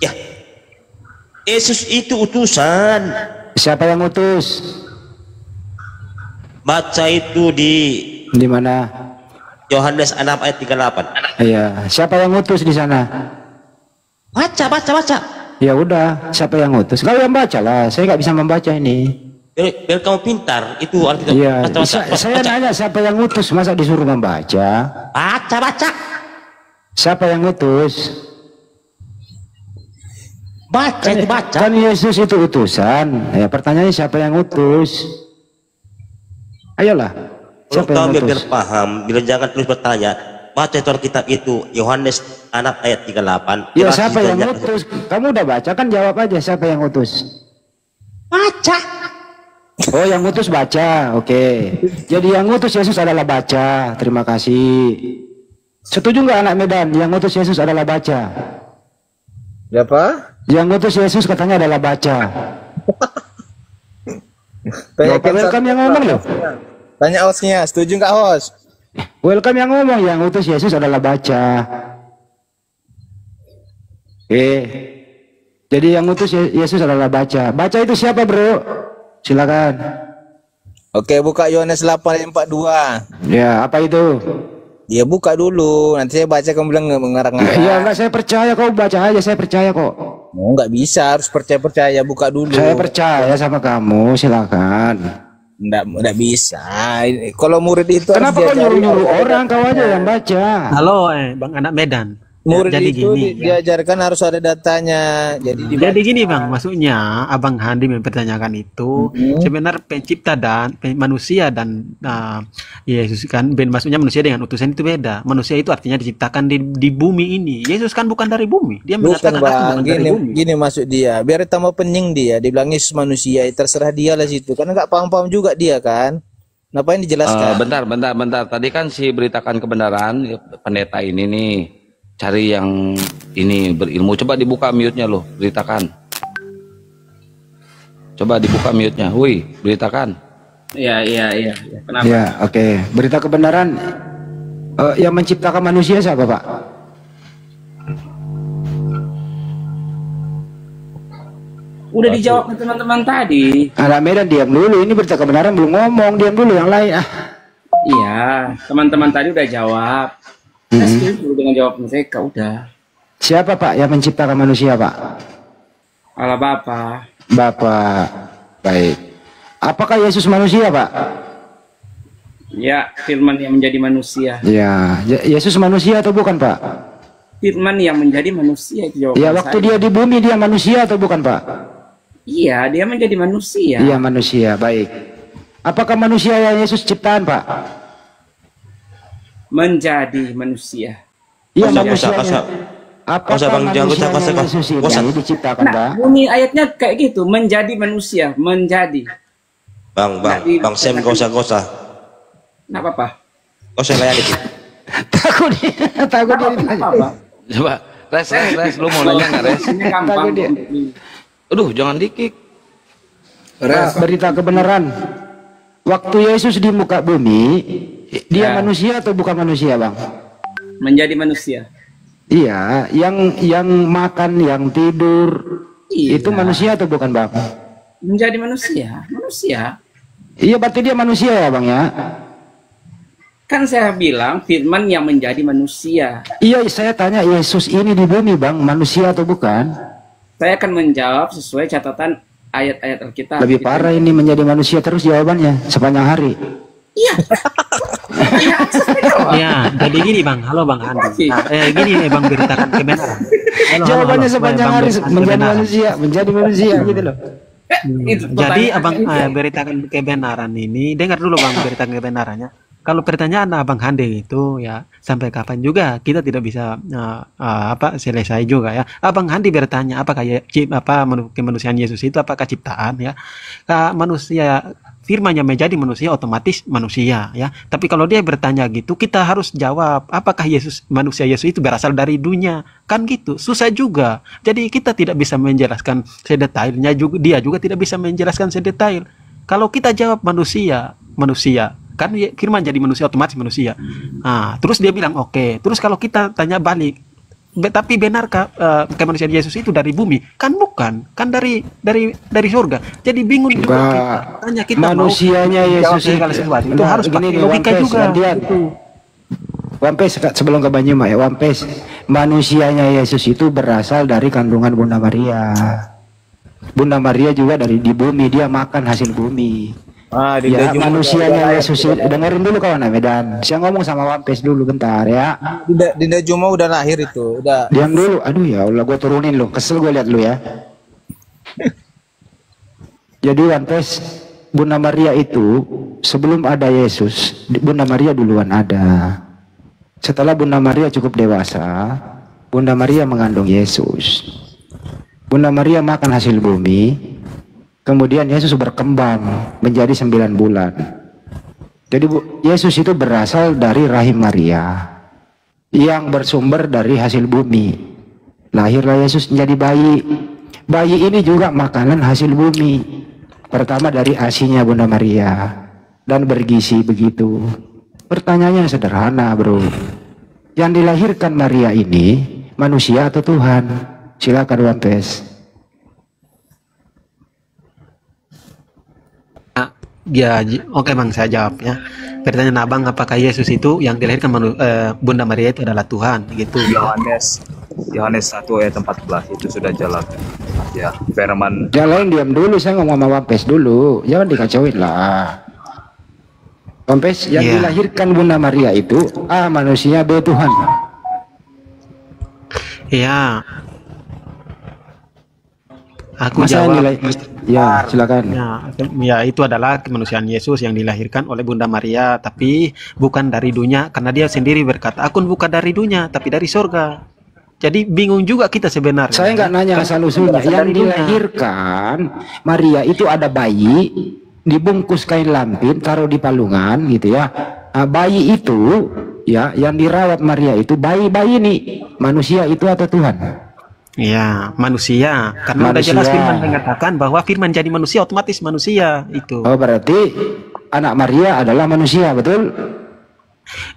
Ya, Yesus itu utusan. Siapa yang utus? Baca itu Di mana? Yohanes 6 ayat 38. Iya, siapa yang utus di sana? Baca. Ya udah, siapa yang utus? Kau yang baca lah. Saya nggak bisa membaca ini. Biar kamu pintar, itu arti itu. Iya, Baca. saya nanya siapa yang utus, masa disuruh membaca? Baca. Siapa yang utus? Baca itu baca. Kan Yesus itu utusan. Ya, pertanyaannya siapa yang utus? Ayolah. Kalau Siapa yang kamu biar utus? paham, bila jangan terus bertanya. Baca itu Alkitab itu Yohanes 6 ayat 38. Ya, Jelas siapa yang banyak. utus? Kamu udah baca kan, jawab aja siapa yang utus. Baca. Oh, yang utus baca. Oke. Jadi yang utus Yesus adalah baca. Terima kasih. Setuju nggak anak Medan? Yang utus Yesus adalah baca. Siapa? Yang utus Yesus katanya adalah baca. Welcome yang ngomong loh. Tanya hostnya, setuju nggak host? Welcome yang ngomong, yang utus Yesus adalah baca. Jadi yang utus Yesus adalah baca. Baca itu siapa, bro? Silakan. Oke, buka Yohanes 8 ayat 42. Ya, apa itu? Dia buka dulu, nanti saya baca kamu bilang mengarang-ngarang. Ya enggak, saya percaya kok, baca aja, saya percaya kok. Oh, nggak bisa, harus percaya, buka dulu. Saya percaya sama kamu, silakan. Nggak bisa. Kalau murid itu Kenapa harus kau diajari nyuruh orang, kau aja yang baca? Halo, Bang anak Medan. murid Jadi itu gini, ya. diajarkan harus ada datanya. Jadi Jadi gini Bang, maksudnya Abang Handi mempertanyakan itu sebenarnya pencipta dan manusia dan Yesus kan, maksudnya manusia dengan utusan itu beda. Manusia itu artinya diciptakan di bumi ini. Yesus kan bukan dari bumi. Dia bukan mengatakan aku bang, bukan dari bumi. gini maksud dia. Biar tambah pening dia. Dibilang Yesus manusia, terserah dia lah situ. Karena nggak paham-paham juga dia kan. Ngapain dijelaskan? Bentar. Tadi kan si beritakan kebenaran pendeta ini nih. Cari yang ini berilmu. Coba dibuka mute-nya loh, beritakan. Coba dibuka mute-nya. Wih, beritakan. Iya. Kenapa? Ya, oke. Berita kebenaran yang menciptakan manusia siapa, Pak? Udah dijawab ke teman-teman tadi. Anak Medan diam dulu. Ini berita kebenaran belum ngomong. Diam dulu yang lain. Iya, teman-teman tadi udah jawab. Saya setuju dengan jawab mereka, udah. Siapa Pak yang menciptakan manusia, Pak? Allah Bapa. Bapak. Baik. Apakah Yesus manusia, Pak? Ya, firman yang menjadi manusia. Ya, Yesus manusia atau bukan, Pak? Firman yang menjadi manusia itu jawaban Ya, waktu saya. dia di bumi dia manusia atau bukan, Pak? Iya, dia menjadi manusia. Iya, manusia. Baik. Apakah manusia yang Yesus ciptaan, Pak? Menjadi manusia. Iya, Masa, manusianya. Kau usah Apakah bang, jangan manusianya kocak kau. Yesus Kau usah. ini diciptakan, Nah, Bang? bunyi ayatnya kayak gitu, menjadi manusia, menjadi. Bang, bang Sam, kau usah. Nggak apa-apa. Kau usah layan dikit. Takut dia, takut dia. Nggak apa-apa. Coba, Res, lu mau nanya nggak, Res? Ini gampang. Takut dia. Aduh, jangan dikik. Berita kebenaran. Waktu Yesus di muka bumi, dia Ya. manusia atau bukan manusia, Bang? Menjadi manusia. Iya, yang makan, yang tidur, Iya. itu manusia atau bukan, Bang? Menjadi manusia. Manusia. Iya, berarti dia manusia ya, Bang ya? Kan saya bilang firman yang menjadi manusia. Iya, saya tanya Yesus ini di bumi, Bang, manusia atau bukan? Saya akan menjawab sesuai catatan ayat-ayat Alkitab. Lebih parah ini menjadi manusia terus jawabannya sepanjang hari. Iya. Ya, jadi gini Bang, halo Bang Andi. Nah, gini Bang, beritakan kebenaran. Halo, Jawabannya halo, sepanjang Bang, hari beritakan menjadi manusia gitu loh. Itu Jadi pertanyaan Abang itu. beritakan kebenaran ini, dengar dulu Bang beritakan kebenarannya. Kalau pertanyaan Abang Hande itu ya sampai kapan juga kita tidak bisa selesai juga ya. Abang Handi bertanya apakah kemanusiaan Yesus itu apakah ciptaan ya? Manusia firman yang menjadi manusia otomatis manusia ya. Tapi kalau dia bertanya gitu, kita harus jawab apakah manusia Yesus itu berasal dari dunia? Kan gitu. Susah juga. Jadi kita tidak bisa menjelaskan sedetailnya juga, dia juga tidak bisa menjelaskan sedetail. Kalau kita jawab manusia kan firman jadi manusia otomatis manusia. Nah, terus dia bilang oke. Terus kalau kita tanya balik, tapi benarkah kemanusiaan Yesus itu dari bumi? Kan bukan, kan dari surga. Jadi bingung juga kita. Tanya kita Manusianya mau Yesus segala sesuatu itu harus pakai gini, logika Wampes, juga. gantian. Gitu. Wampes sebelum ke Banyuma ya, Wampes. Manusianya Yesus itu berasal dari kandungan Bunda Maria. Bunda Maria juga dari di bumi, dia makan hasil bumi. Ya, manusianya Yesus, dengerin dulu kawan Medan. Saya ngomong sama Wampes dulu bentar ya. Dinda Juma udah lahir itu, udah. Diam dulu. Aduh ya Allah, gue turunin lu. Kesel gue lihat lu ya. Jadi Wampes, Bunda Maria itu sebelum ada Yesus, Bunda Maria duluan ada. Setelah Bunda Maria cukup dewasa, Bunda Maria mengandung Yesus. Bunda Maria makan hasil bumi. Kemudian Yesus berkembang menjadi 9 bulan. Jadi Yesus itu berasal dari rahim Maria yang bersumber dari hasil bumi. Lahirlah Yesus menjadi bayi. Bayi ini juga makanan hasil bumi. Pertama dari asinya Bunda Maria dan bergizi begitu. Pertanyaannya sederhana, bro. Yang dilahirkan Maria ini manusia atau Tuhan? Silakan Wampes. Ya, oke Bang, saya jawab ya. Pertanyaan Abang, apakah Yesus itu yang dilahirkan Bunda Maria itu adalah Tuhan gitu? Yohanes 1 ayat 14 itu sudah jelas ya, firman. Jangan diam dulu, saya ngomong sama Wampes dulu. Jangan dikacauin lah. Wampes, yang dilahirkan Bunda Maria itu A manusia, B Tuhan. Iya. Aku Masa jawab. Ya, silakan. Ya, itu adalah kemanusiaan Yesus yang dilahirkan oleh Bunda Maria, tapi bukan dari dunia, karena dia sendiri berkata, aku bukan dari dunia, tapi dari surga. Jadi bingung juga kita sebenarnya. Saya nggak nanya asal usulnya. Yang dilahirkan Maria itu ada bayi dibungkus kain lampin, taruh di palungan gitu ya. Nah, bayi itu ya yang dirawat Maria itu bayi-bayi nih manusia itu atau Tuhan? Iya, manusia. Karena udah jelas firman mengatakan bahwa firman jadi manusia otomatis manusia itu. Oh, berarti anak Maria adalah manusia, betul?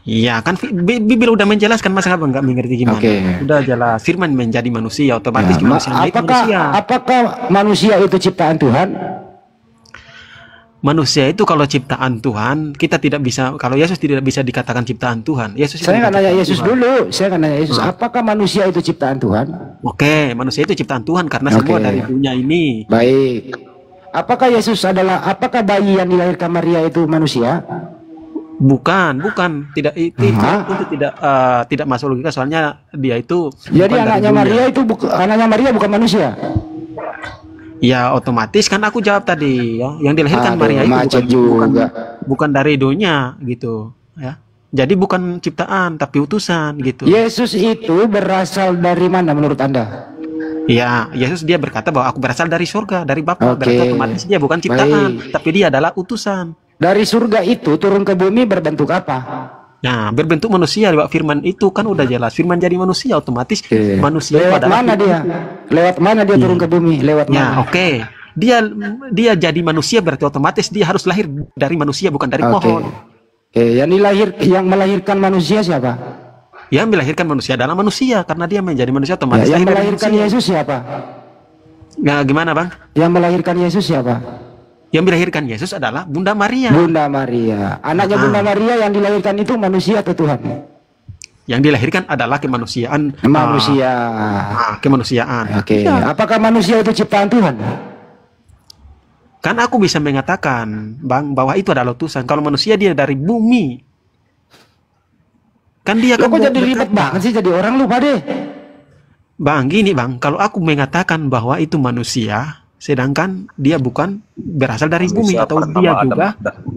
Iya, kan Bibel udah menjelaskan, masa Abang nggak mengerti gimana? Udah jelas firman menjadi manusia otomatis manusia itu manusia. Apakah manusia itu ciptaan Tuhan? Manusia itu kalau ciptaan Tuhan, kita tidak bisa, kalau Yesus tidak bisa dikatakan ciptaan Tuhan. Yesus saya nggak nanya Yesus Tuhan dulu, saya nggak nanya Yesus. Apakah manusia itu ciptaan Tuhan? Oke, manusia itu ciptaan Tuhan karena semua dari dunia ini. Baik. Apakah bayi yang dilahirkan Maria itu manusia? Bukan, tidak itu tidak masuk logika, soalnya dia itu. Jadi anaknya Maria bukan manusia. Ya otomatis kan aku jawab tadi ya, yang dilahirkan Maria itu bukan dari dunia gitu ya, Jadi bukan ciptaan tapi utusan gitu. Yesus itu berasal dari mana menurut Anda? Ya, Yesus dia berkata bahwa aku berasal dari surga, dari Bapa. Oke. Berarti otomatis dia bukan ciptaan, Baik. tapi dia adalah utusan. Dari surga itu turun ke bumi berbentuk apa? Nah, berbentuk manusia, Pak. Firman itu kan udah jelas. Firman jadi manusia, otomatis Oke. manusia itu Lewat adalah mana dia? Lewat mana dia turun ke bumi? Lewat Ya, mana? oke. Dia jadi manusia berarti otomatis dia harus lahir dari manusia bukan dari Oke. pohon. Yang melahirkan manusia siapa? Yang melahirkan manusia adalah manusia karena dia menjadi manusia Ya, otomatis yang lahir dari melahirkan manusia. Yesus siapa? Nah, gimana, Bang? Yang melahirkan Yesus siapa? Yang melahirkan Yesus adalah Bunda Maria. Bunda Maria. Anaknya Bunda Maria yang dilahirkan itu manusia atau Tuhan? Yang dilahirkan adalah kemanusiaan. Manusia. Kemanusiaan. Oke. Ya. Apakah manusia itu ciptaan Tuhan? Kan aku bisa mengatakan, Bang, bahwa itu adalah utusan. Kalau manusia dia dari bumi. Kan dia Lo kan kok jadi ribet banget sih jadi orang lupa deh. Bang, gini Bang, kalau aku mengatakan bahwa itu manusia, sedangkan dia bukan berasal dari bumi Manusia atau pertama dia Adam, juga.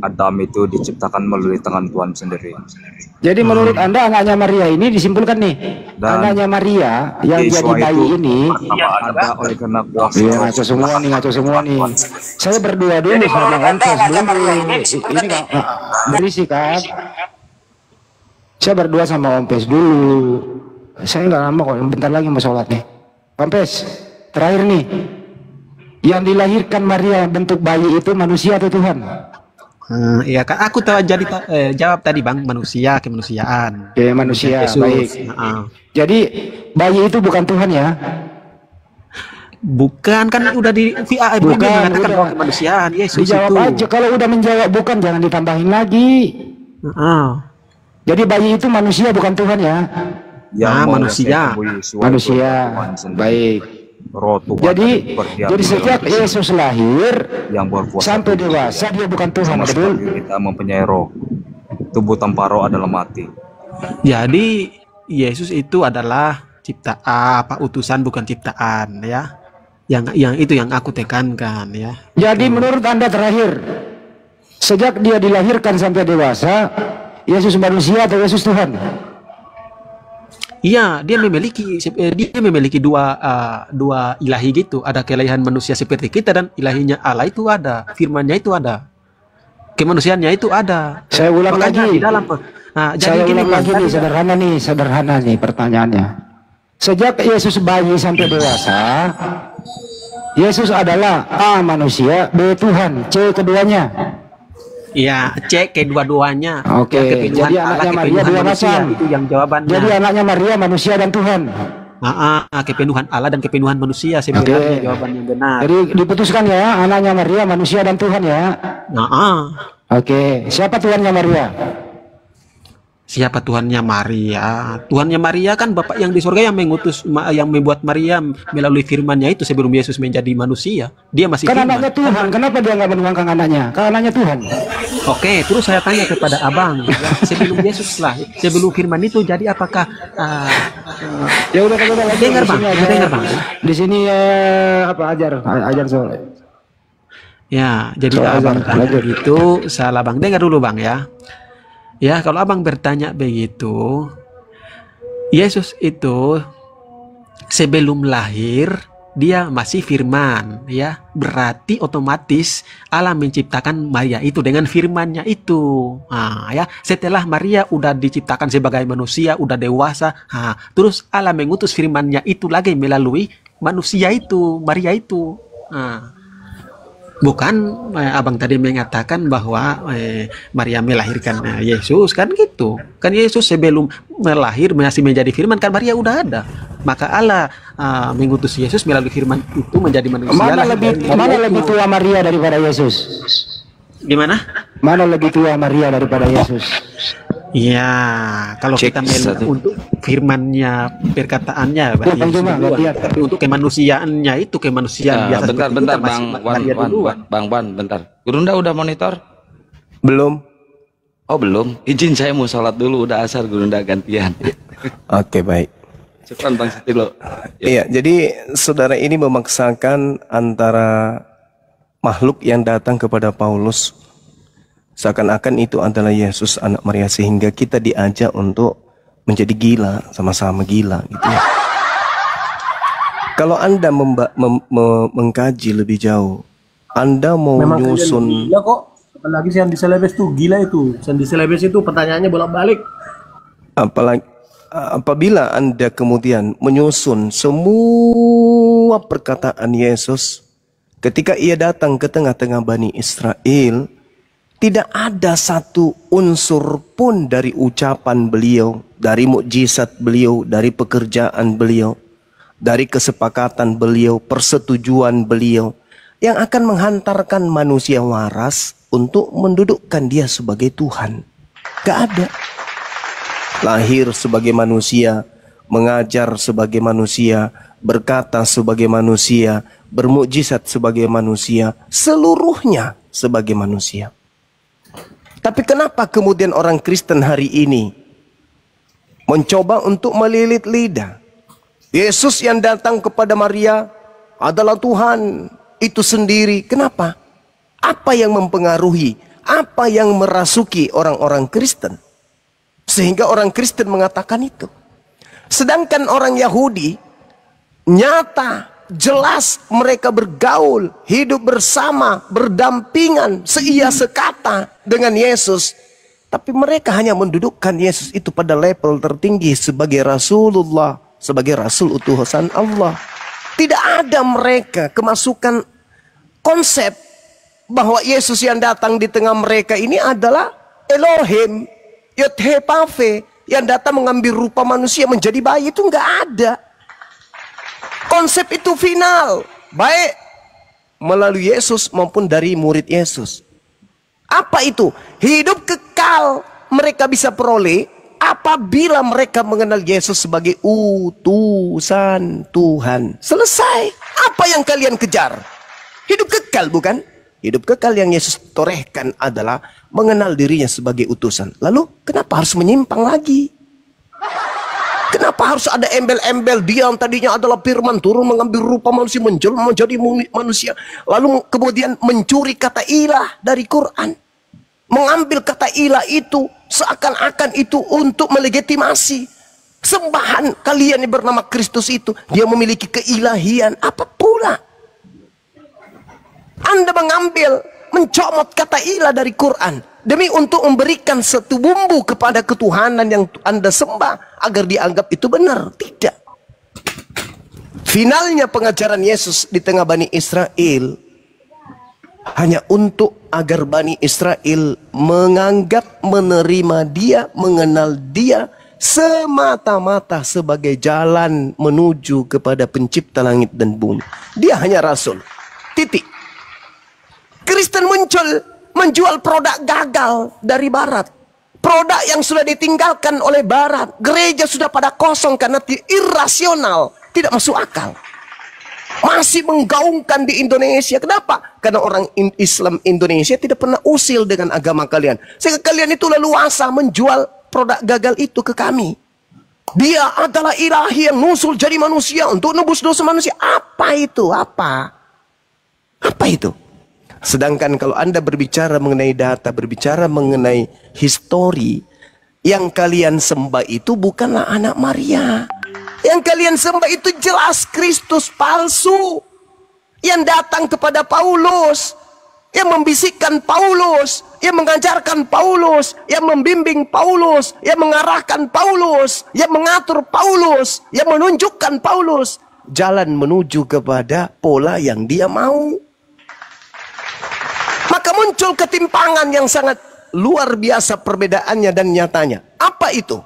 Adam itu diciptakan melalui tangan Tuhan sendiri. Jadi menurut Anda anaknya Maria ini disimpulkan nih. Dan Anaknya Maria yang jadi Yesua bayi itu ini. pertama ada oleh karena kuasa. Iya ngaco semua nih, ngaco semua nih. Saya berdua dulu sama Ompes dulu. Ini nggak berisik kan? Saya berdua sama Ompes dulu. Saya nggak lama kok, bentar lagi mau sholat nih. Ompes, terakhir nih. Yang dilahirkan Maria bentuk bayi itu manusia atau Tuhan? Iya kan, aku tahu jadi jawab tadi Bang, manusia, kemanusiaan. Oke, manusia, Yesus. baik. Jadi bayi itu bukan Tuhan ya? Bukan, kan udah di VA Bukan, mengatakan udah. bahwa kemanusiaan Yesus Dijawab itu. aja. Kalau udah menjawab bukan, jangan ditambahin lagi. Jadi bayi itu manusia bukan Tuhan ya? Manusia. Manusia, baik. Roh Tuhan Jadi berdiam jadi di sejak dalam Yesus lahir yang berkuasa sampai dewasa dia bukan Tuhan, sama betul? seperti kita mempunyai roh. Tubuh tanpa roh adalah mati. Jadi Yesus itu adalah ciptaan, utusan bukan ciptaan ya. Yang itu yang aku tekankan ya. Jadi menurut Anda terakhir, sejak dia dilahirkan sampai dewasa, Yesus manusia atau Yesus Tuhan? Iya, dia memiliki dua ilahi gitu. Ada keilahian manusia seperti kita dan ilahinya Allah itu ada, firman-Nya itu ada, kemanusiaannya itu ada. Saya ulang Makanya lagi. di dalam. Jadi Saya gini, ulang lagi Bang, nih, sederhana nih pertanyaannya. Sejak Yesus bayi sampai dewasa, Yesus adalah A manusia, B Tuhan, C keduanya. Iya, cek kedua-duanya. Oke, Kepenuhan jadi Allah, anaknya Maria kepenuhan dua manusia, macam. itu yang jawabannya. Jadi anaknya Maria manusia dan Tuhan. Kepenuhan Allah dan kepenuhan manusia sebenarnya jawaban yang benar. Jadi diputuskan ya, anaknya Maria manusia dan Tuhan ya. Oke, siapa Tuhannya Maria? Siapa Tuhannya Maria? Tuhannya Maria kan Bapak yang di surga yang mengutus, yang membuat Maria melalui firman-Nya itu sebelum Yesus menjadi manusia. Dia masih Kan firman. anaknya Tuhan, kenapa dia nggak menuangkan anaknya? Kan anaknya Tuhan. Oke, terus saya tanya kepada Abang, sebelum Yesus lahir, sebelum firman itu jadi apakah Ya udah kalau lagi dengar Bang, dengar Bang. Di sini apa ajar soal. Ya, jadi Soal Abang azan, tanya lanjut. begitu, salah Bang. Dengar dulu Bang ya. Ya, kalau Abang bertanya begitu, Yesus itu sebelum lahir dia masih firman, ya. Berarti otomatis Allah menciptakan Maria itu dengan firman-Nya itu. Ya, setelah Maria udah diciptakan sebagai manusia, udah dewasa, terus Allah mengutus firman-Nya itu lagi melalui manusia itu, Maria itu. Bukan Abang tadi mengatakan bahwa Maria melahirkan Yesus kan gitu. Kan Yesus sebelum melahir masih menjadi firman, kan Maria udah ada. Maka Allah mengutus Yesus melalui firman itu menjadi manusia. Mana lebih tua Maria daripada Yesus? Gimana? Mana lebih tua Maria daripada Yesus? Iya, kalau Cek kita satu. untuk firmannya, perkataannya berarti Bukan Yesus cuma, duluan. lihat. Tapi untuk kemanusiaannya itu kemanusiaan biasa bentar, seperti bentar, kita masih Maria duluan. Bang, bentar. Gurunda udah monitor? Belum. Oh belum. Izin saya mau sholat dulu, udah asar Gurunda gantian. Oke, baik. Cepat Bang Setilo. Iya, jadi saudara ini memaksakan antara makhluk yang datang kepada Paulus Seakan-akan itu adalah Yesus anak Maria, sehingga kita diajak untuk menjadi gila, sama-sama gila gitu ya. Kalau Anda mengkaji lebih jauh, Anda mau Memang nyusun gila kok. Apalagi Sandy Celebes tuh gila itu. Sandy Celebes itu pertanyaannya bolak-balik. apalagi apabila Anda kemudian menyusun semua perkataan Yesus ketika ia datang ke tengah-tengah Bani Israel, tidak ada satu unsur pun dari ucapan beliau, dari mukjizat beliau, dari pekerjaan beliau, dari kesepakatan beliau, persetujuan beliau yang akan menghantarkan manusia waras untuk mendudukkan dia sebagai Tuhan. Gak ada. Lahir sebagai manusia, mengajar sebagai manusia, berkata sebagai manusia, bermukjizat sebagai manusia, seluruhnya sebagai manusia. Tapi kenapa kemudian orang Kristen hari ini mencoba untuk melilit lidah? Yesus yang datang kepada Maria adalah Tuhan itu sendiri. Kenapa? Apa yang mempengaruhi? Apa yang merasuki orang-orang Kristen? Sehingga orang Kristen mengatakan itu. Sedangkan orang Yahudi nyata, jelas mereka bergaul, hidup bersama, berdampingan, seia sekata dengan Yesus. Tapi mereka hanya mendudukkan Yesus itu pada level tertinggi sebagai Rasulullah, sebagai Rasul utusan Allah. Tidak ada mereka kemasukan konsep bahwa Yesus yang datang di tengah mereka ini adalah Elohim, Yod-He-Pav, yang datang mengambil rupa manusia menjadi bayi. Itu nggak ada. Konsep itu final, baik melalui Yesus maupun dari murid Yesus. Apa itu? Hidup kekal mereka bisa peroleh apabila mereka mengenal Yesus sebagai utusan Tuhan. Selesai. Apa yang kalian kejar? Hidup kekal, bukan? Hidup kekal yang Yesus torehkan adalah mengenal dirinya sebagai utusan. Lalu kenapa harus menyimpang lagi? Kenapa harus ada embel-embel dia yang tadinya adalah firman turun mengambil rupa manusia, menjelma menjadi manusia, lalu kemudian mencuri kata ilah dari Quran, mengambil kata ilah itu seakan-akan itu untuk melegitimasi sembahan kalian yang bernama Kristus itu. Dia memiliki keilahian. Apa pula Anda mengambil, mencomot kata ilah dari Quran demi untuk memberikan satu bumbu kepada ketuhanan yang Anda sembah agar dianggap itu benar? Tidak. Finalnya pengajaran Yesus di tengah Bani Israel hanya untuk agar Bani Israel menganggap, menerima dia, mengenal dia semata-mata sebagai jalan menuju kepada pencipta langit dan bumi. Dia hanya rasul. Titik. Kristen muncul menjual produk gagal dari barat. Produk yang sudah ditinggalkan oleh barat. Gereja sudah pada kosong karena irasional, tidak masuk akal. Masih menggaungkan di Indonesia. Kenapa? Karena orang Islam Indonesia tidak pernah usil dengan agama kalian. Sehingga kalian itu leluasa menjual produk gagal itu ke kami. Dia adalah ilahi yang nusul jadi manusia untuk nebus dosa manusia. Apa itu? Apa itu? Sedangkan kalau Anda berbicara mengenai data, berbicara mengenai histori, yang kalian sembah itu bukanlah anak Maria. Yang kalian sembah itu jelas Kristus palsu, yang datang kepada Paulus, yang membisikkan Paulus, yang mengajarkan Paulus, yang membimbing Paulus, yang mengarahkan Paulus, yang mengatur Paulus, yang menunjukkan Paulus jalan menuju kepada pola yang dia mau. Maka muncul ketimpangan yang sangat luar biasa perbedaannya dan nyatanya. Apa itu?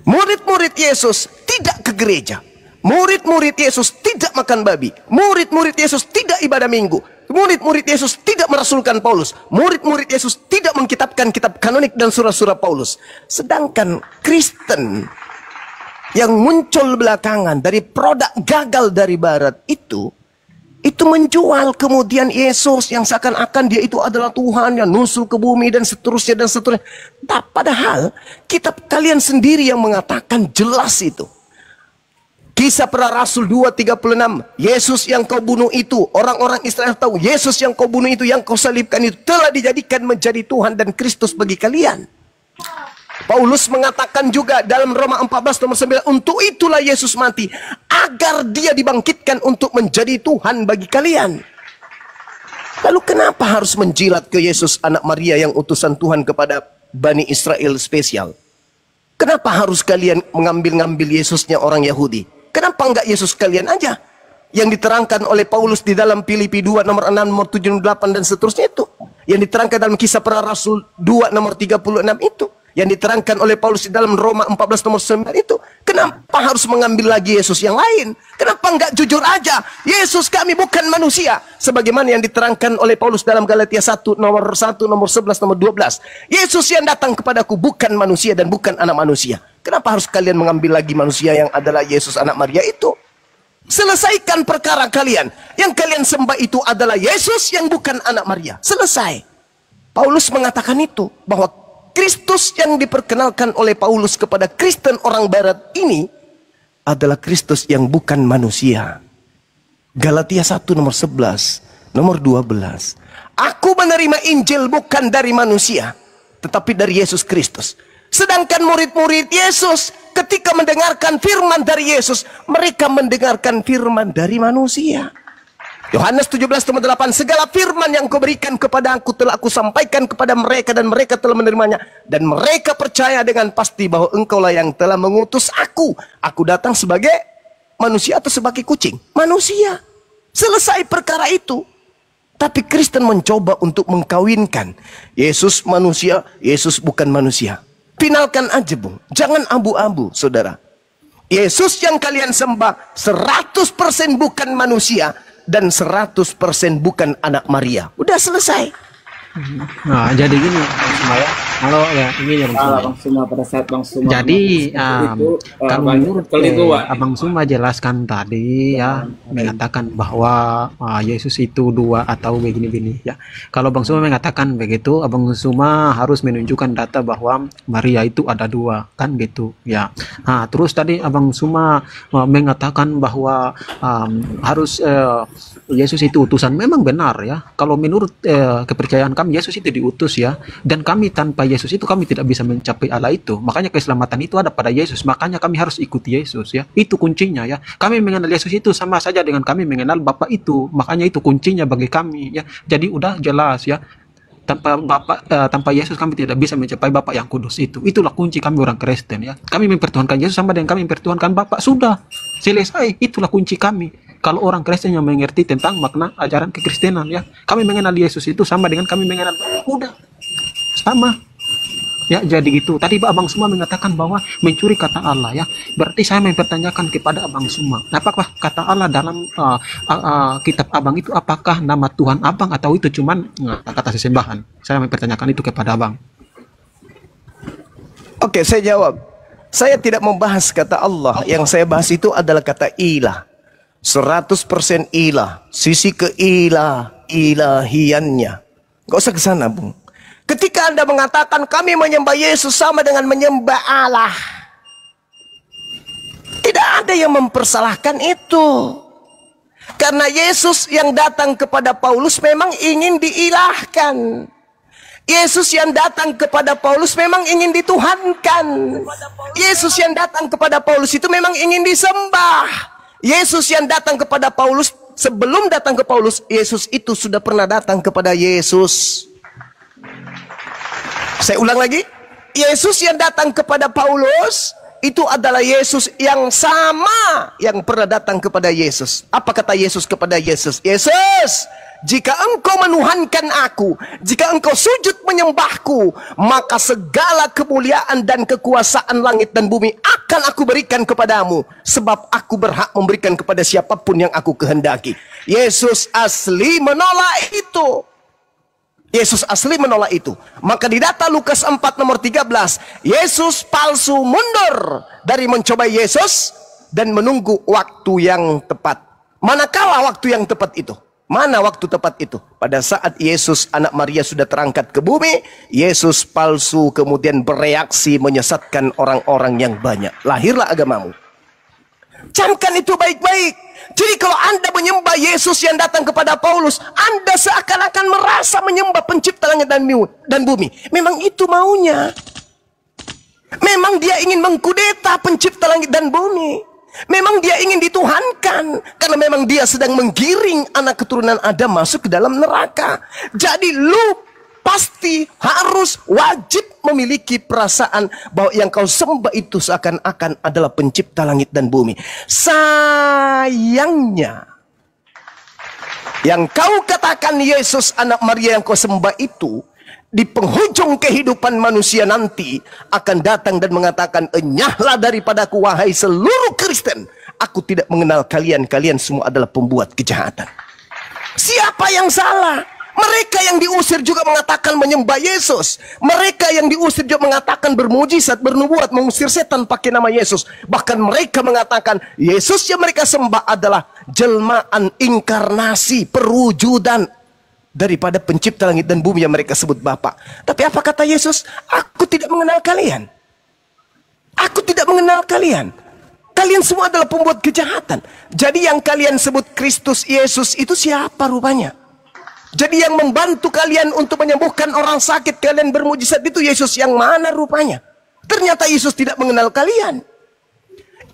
Murid-murid Yesus tidak ke gereja. Murid-murid Yesus tidak makan babi. Murid-murid Yesus tidak ibadah minggu. Murid-murid Yesus tidak merasulkan Paulus. Murid-murid Yesus tidak mengkitabkan kitab kanonik dan surah-surah Paulus. Sedangkan Kristen yang muncul belakangan dari produk gagal dari barat itu menjual kemudian Yesus yang seakan-akan dia itu adalah Tuhan yang nusul ke bumi dan seterusnya dan seterusnya. Padahal kitab kalian sendiri yang mengatakan jelas itu. Kisah Para Rasul 2:36, Yesus yang kau bunuh itu, orang-orang Israel tahu, Yesus yang kau bunuh itu, yang kau salibkan itu, telah dijadikan menjadi Tuhan dan Kristus bagi kalian. Paulus mengatakan juga dalam Roma 14:9, untuk itulah Yesus mati, agar dia dibangkitkan untuk menjadi Tuhan bagi kalian. Lalu kenapa harus menjilat ke Yesus anak Maria yang utusan Tuhan kepada Bani Israel spesial? Kenapa harus kalian mengambil-ngambil Yesusnya orang Yahudi? Kenapa enggak Yesus kalian aja? Yang diterangkan oleh Paulus di dalam Filipi 2 nomor 6, nomor 7, 8 dan seterusnya itu. Yang diterangkan dalam Kisah Para Rasul 2 nomor 36 itu. Yang diterangkan oleh Paulus di dalam Roma 14 nomor 9 itu. Kenapa harus mengambil lagi Yesus yang lain? Kenapa enggak jujur aja? Yesus kami bukan manusia. Sebagaimana yang diterangkan oleh Paulus dalam Galatia 1 nomor 1, nomor 11, nomor 12. Yesus yang datang kepadaku bukan manusia dan bukan anak manusia. Kenapa harus kalian mengambil lagi manusia yang adalah Yesus anak Maria itu? Selesaikan perkara kalian. Yang kalian sembah itu adalah Yesus yang bukan anak Maria. Selesai. Paulus mengatakan itu, bahwa Kristus yang diperkenalkan oleh Paulus kepada Kristen orang Barat ini adalah Kristus yang bukan manusia. Galatia 1 nomor 11, nomor 12. Aku menerima Injil bukan dari manusia, tetapi dari Yesus Kristus. Sedangkan murid-murid Yesus ketika mendengarkan firman dari Yesus, mereka mendengarkan firman dari manusia. Yohanes 17:8, segala firman yang kau berikan kepada aku telah aku sampaikan kepada mereka dan mereka telah menerimanya. Dan mereka percaya dengan pasti bahwa engkaulah yang telah mengutus aku. Aku datang sebagai manusia atau sebagai kucing? Manusia. Selesai perkara itu. Tapi Kristen mencoba untuk mengkawinkan Yesus manusia, Yesus bukan manusia. Finalkan aja, Bung. Jangan abu-abu, saudara. Yesus yang kalian sembah 100% bukan manusia dan 100% bukan anak Maria. Udah selesai. Nah, jadi gini, Bang Suma ya. Halo ya, ini ya Bang Suma. Bang Suma pada saat Bang Suma. Jadi kalau menurut Wak, Abang Suma jelaskan tadi ya, mengatakan bahwa Yesus itu dua atau begini-begini ya. Kalau Bang Suma mengatakan begitu, Abang Suma harus menunjukkan data bahwa Maria itu ada dua, kan gitu ya. Nah, terus tadi Abang Suma mengatakan bahwa harus Yesus itu utusan. Memang benar ya. Kalau menurut kepercayaan kami, Yesus itu diutus ya, dan kami tanpa Yesus itu kami tidak bisa mencapai Allah itu. Makanya keselamatan itu ada pada Yesus. Makanya kami harus ikuti Yesus ya. Itu kuncinya ya. Kami mengenal Yesus itu sama saja dengan kami mengenal Bapa itu. Makanya itu kuncinya bagi kami ya. Jadi udah jelas ya. Tanpa Bapa, tanpa Yesus kami tidak bisa mencapai Bapa yang kudus itu. Itulah kunci kami orang Kristen ya. Kami mempertuhankan Yesus sama dengan kami mempertuhankan Bapa. Sudah selesai. Itulah kunci kami. Kalau orang Kristen yang mengerti tentang makna ajaran kekristenan ya, kami mengenal Yesus itu sama dengan kami mengenal Bapa. Udah sama ya. Jadi gitu. Tadi Abang Suma mengatakan bahwa mencuri kata Allah ya. Berarti saya mempertanyakan kepada Abang Suma, apakah kata Allah dalam kitab Abang itu apakah nama Tuhan Abang atau itu cuman kata sesembahan? Saya mempertanyakan itu kepada Abang. Oke, saya jawab. Saya tidak membahas kata Allah. Yang saya bahas itu adalah kata ilah. 100% ilah. Sisi ilahiannya. Gak usah ke sana, Bung. Ketika Anda mengatakan kami menyembah Yesus sama dengan menyembah Allah, tidak ada yang mempersalahkan itu. Karena Yesus yang datang kepada Paulus memang ingin diilahkan. Yesus yang datang kepada Paulus memang ingin dituhankan. Yesus yang datang kepada Paulus itu memang ingin disembah. Yesus yang datang kepada Paulus, sebelum datang ke Paulus, Yesus itu sudah pernah datang kepada Yesus. Saya ulang lagi. Yesus yang datang kepada Paulus, itu adalah Yesus yang sama yang pernah datang kepada Yesus. Apa kata Yesus kepada Yesus? Yesus, jika engkau menuhankan aku, jika engkau sujud menyembahku, maka segala kemuliaan dan kekuasaan langit dan bumi akan aku berikan kepadamu. Sebab aku berhak memberikan kepada siapapun yang aku kehendaki. Yesus asli menolak itu. Yesus asli menolak itu. Maka di data Lukas 4 nomor 13, Yesus palsu mundur dari mencoba Yesus dan menunggu waktu yang tepat. Manakala waktu yang tepat itu? Mana waktu tepat itu? Pada saat Yesus anak Maria sudah terangkat ke bumi, Yesus palsu kemudian bereaksi menyesatkan orang-orang yang banyak. Lahirlah agamamu. Camkan itu baik-baik. Jadi kalau Anda menyembah Yesus yang datang kepada Paulus, Anda seakan-akan merasa menyembah pencipta langit dan bumi. Memang itu maunya. Memang dia ingin mengkudeta pencipta langit dan bumi. Memang dia ingin dituhankan. Karena memang dia sedang menggiring anak keturunan Adam masuk ke dalam neraka. Jadi lu pasti harus wajib memiliki perasaan bahwa yang kau sembah itu seakan-akan adalah pencipta langit dan bumi. Sayangnya, yang kau katakan Yesus anak Maria yang kau sembah itu, di penghujung kehidupan manusia nanti akan datang dan mengatakan, enyahlah daripadaku wahai seluruh Kristen, aku tidak mengenal kalian, kalian semua adalah pembuat kejahatan. Siapa yang salah? Mereka yang diusir juga mengatakan menyembah Yesus. Mereka yang diusir juga mengatakan bermujizat, bernubuat, mengusir setan pakai nama Yesus. Bahkan mereka mengatakan Yesus yang mereka sembah adalah jelmaan, inkarnasi, perwujudan daripada pencipta langit dan bumi yang mereka sebut Bapa. Tapi apa kata Yesus? Aku tidak mengenal kalian. Aku tidak mengenal kalian. Kalian semua adalah pembuat kejahatan. Jadi yang kalian sebut Kristus Yesus itu siapa rupanya? Jadi yang membantu kalian untuk menyembuhkan orang sakit, kalian bermujizat itu Yesus yang mana rupanya? Ternyata Yesus tidak mengenal kalian.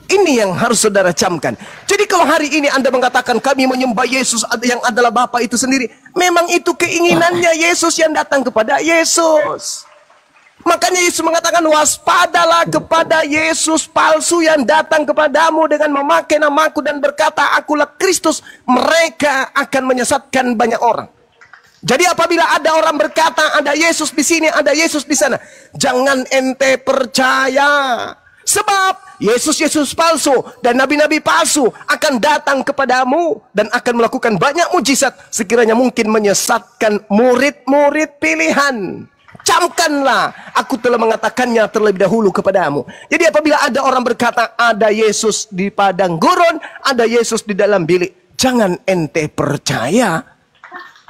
Ini yang harus saudara camkan. Jadi kalau hari ini Anda mengatakan kami menyembah Yesus yang adalah Bapa itu sendiri, memang itu keinginannya Yesus yang datang kepada Yesus. Makanya Yesus mengatakan waspadalah kepada Yesus palsu yang datang kepadamu dengan memakai namaku dan berkata akulah Kristus. Mereka akan menyesatkan banyak orang. Jadi apabila ada orang berkata ada Yesus di sini, ada Yesus di sana, jangan ente percaya. Sebab Yesus palsu dan nabi-nabi palsu akan datang kepadamu dan akan melakukan banyak mujizat sekiranya mungkin menyesatkan murid-murid pilihan. Camkanlah, aku telah mengatakannya terlebih dahulu kepadamu. Jadi apabila ada orang berkata ada Yesus di padang gurun, ada Yesus di dalam bilik, jangan ente percaya.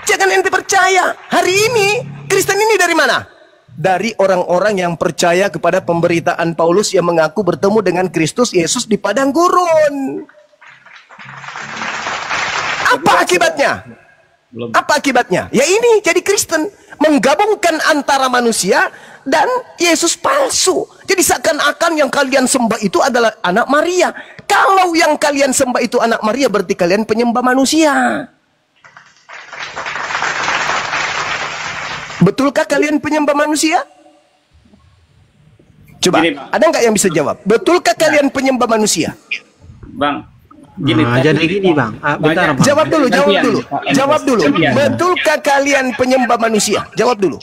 Jangan ente percaya. Hari ini Kristen ini dari mana? Dari orang-orang yang percaya kepada pemberitaan Paulus yang mengaku bertemu dengan Kristus Yesus di padang gurun. Apa akibatnya? Apa akibatnya? Ya ini jadi Kristen, menggabungkan antara manusia dan Yesus palsu. Jadi seakan-akan yang kalian sembah itu adalah anak Maria. Kalau yang kalian sembah itu anak Maria, berarti kalian penyembah manusia. Betulkah kalian penyembah manusia? Coba, Gini, ada nggak yang bisa jawab? Betulkah kalian penyembah manusia? Bang, gini. Jadi gini bang, bentar bang. Jawab dulu. Betulkah kalian penyembah manusia? Jawab dulu.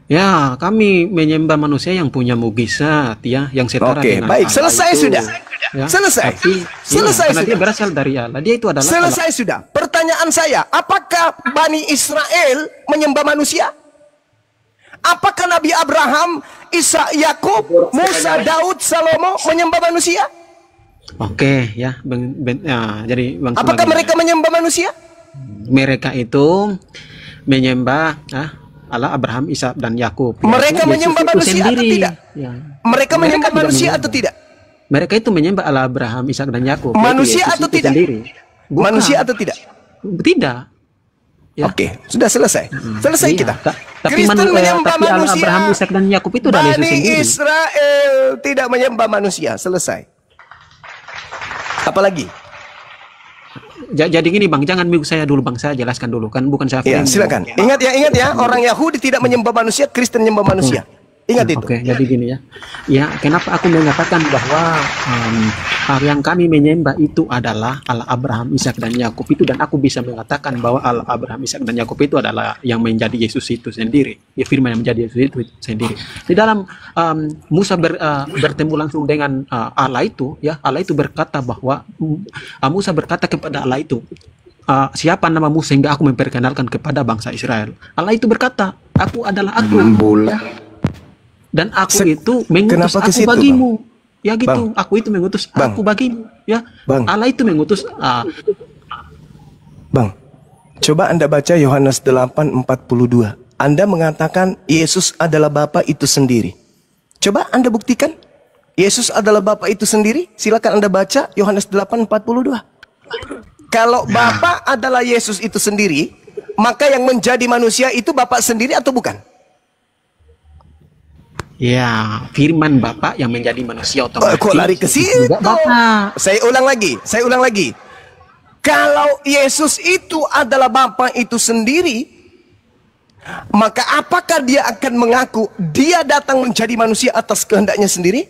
Ya, kami menyembah manusia yang punya mukjizat, ya, yang setara Oke, dengan baik, Allah selesai itu. sudah. Ya, Selesai. tapi, Selesai karena sudah. dia berasal dari Allah. Dia itu adalah Selesai sudah. Pertanyaan saya, apakah Bani Israel menyembah manusia? Apakah Nabi Abraham, Ishak, Yakub, Musa, Daud, Salomo menyembah manusia? Oke, ya, jadi bang. Apakah mereka menyembah manusia? Mereka itu menyembah Allah, Abraham, Ishak dan Yakub. Mereka Yesus menyembah itu manusia atau sendiri. tidak? Ya. Mereka menyembah tidak manusia menyembah. atau tidak? Mereka itu menyembah Allah, Abraham, Ishak dan Yakub. Manusia Yesus atau itu tidak? Sendiri. Bukan. Manusia atau tidak? Tidak. Ya. Oke, sudah selesai. Selesai Iya, kita. Tapi Kristen menyembah tapi Allah, manusia. Abraham, Ishak dan Yakub itu dari Yesus Bani sendiri. Israel tidak menyembah manusia. Selesai. Apalagi? Jadi gini bang, jangan minggu saya dulu bang, saya jelaskan dulu kan, bukan saya. Ya, silakan. Ingat ya, orang Yahudi tidak menyembah manusia, Kristen menyembah manusia. Ingat itu. Oke, jadi gini ya. Ya, kenapa aku mengatakan bahwa yang kami menyembah itu adalah Allah, Abraham, Ishak dan Yakub itu, dan aku bisa mengatakan bahwa Allah, Abraham, Ishak dan Yakub itu adalah yang menjadi Yesus itu sendiri. Ya, firman yang menjadi Yesus itu sendiri. Di dalam Musa bertemu langsung dengan Allah itu, ya, Allah itu berkata bahwa Musa berkata kepada Allah itu, siapa namamu sehingga aku memperkenalkan kepada bangsa Israel. Allah itu berkata, aku adalah aku. Dan aku itu mengutus Kenapa ke aku situ, bagimu. Ya gitu, Bang. aku itu mengutus Bang. aku bagimu. Ya, Bang. Allah itu mengutus. Bang, coba Anda baca Yohanes 8:42. Anda mengatakan Yesus adalah Bapa itu sendiri. Coba Anda buktikan. Yesus adalah Bapa itu sendiri? Silakan Anda baca Yohanes 8:42. Kalau Bapa adalah Yesus itu sendiri, maka yang menjadi manusia itu Bapa sendiri atau bukan? Ya, firman Bapak yang menjadi manusia otomatis. Kok lari ke situ? Bapak. Saya ulang lagi. Kalau Yesus itu adalah Bapa itu sendiri, maka apakah dia akan mengaku dia datang menjadi manusia atas kehendaknya sendiri?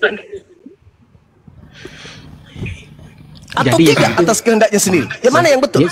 Atau Jadi, tidak atas kehendaknya sendiri? Yang mana yang betul?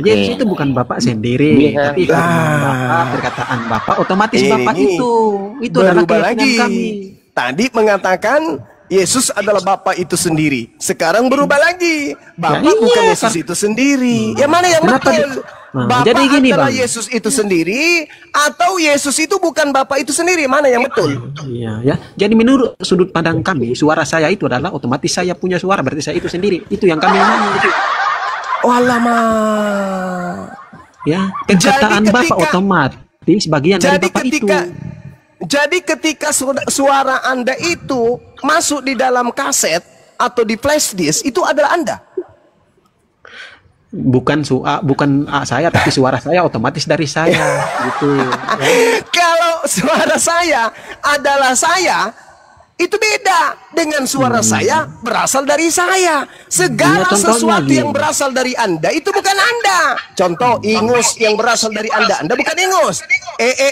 Yesus itu bukan Bapak sendiri, tapi Bapak, perkataan Bapak otomatis Bapak itu adalah keyakinan kami. Tadi mengatakan Yesus adalah Bapa itu sendiri. Sekarang berubah lagi. Bapa bukan Yesus itu sendiri. Yang mana yang betul? Bapa jadi gini, adalah Bang. Yesus itu sendiri atau Yesus itu bukan Bapa itu sendiri? Mana yang betul? Iya, ya. Jadi menurut sudut pandang kami, suara saya itu adalah otomatis saya punya suara, berarti saya itu sendiri. Itu yang kami imani. Oh lama. Ya, perkataan Bapak otomatis bagian dari Bapak itu. Jadi ketika suara Anda itu masuk di dalam kaset atau di flash disk, itu adalah Anda. Bukan saya, tapi suara saya otomatis dari saya gitu. Kalau suara saya adalah saya, itu beda dengan suara saya berasal dari saya. Segala sesuatu yang berasal dari Anda itu bukan Anda. Contoh, ingus yang berasal dari Anda bukan ingus.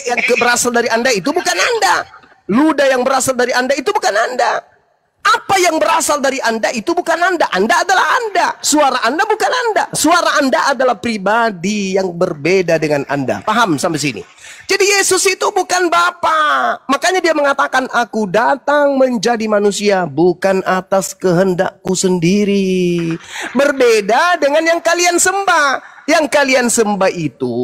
Yang berasal dari Anda itu bukan Anda. Ludah yang berasal dari Anda itu bukan Anda. Apa yang berasal dari Anda itu bukan Anda. Anda adalah Anda. Suara Anda bukan Anda. Suara Anda adalah pribadi yang berbeda dengan Anda. Paham sampai sini? Jadi Yesus itu bukan Bapa. Makanya dia mengatakan, aku datang menjadi manusia bukan atas kehendakku sendiri. Berbeda dengan yang kalian sembah. Yang kalian sembah itu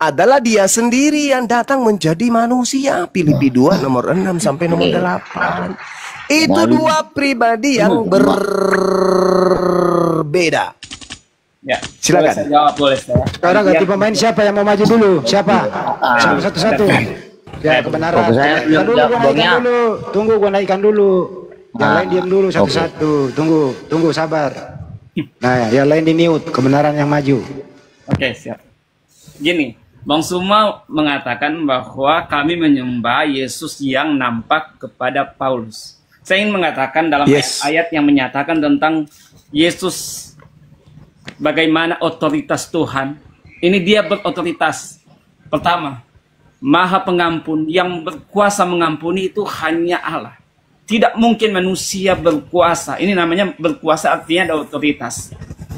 adalah dia sendiri yang datang menjadi manusia. Filipi 2 nomor 6 sampai nomor 8. Itu dua pribadi yang berbeda. Ya, silakan. Boleh saya jawab, boleh saya. Sekarang ganti pemain, siapa yang mau maju dulu? Siapa? Satu-satu. Ya, kebenaran. Tunggu, gua naikkan dulu. Yang lain diam dulu satu-satu. Tunggu, sabar. Nah, yang lain di mute. Kebenaran yang maju. Oke, siap. Gini, Bang Suma mengatakan bahwa kami menyembah Yesus yang nampak kepada Paulus. Saya ingin mengatakan dalam ayat yang menyatakan tentang Yesus bagaimana otoritas Tuhan. Ini dia berotoritas. Pertama, Maha Pengampun, yang berkuasa mengampuni itu hanya Allah. Tidak mungkin manusia berkuasa. Ini namanya berkuasa, artinya ada otoritas.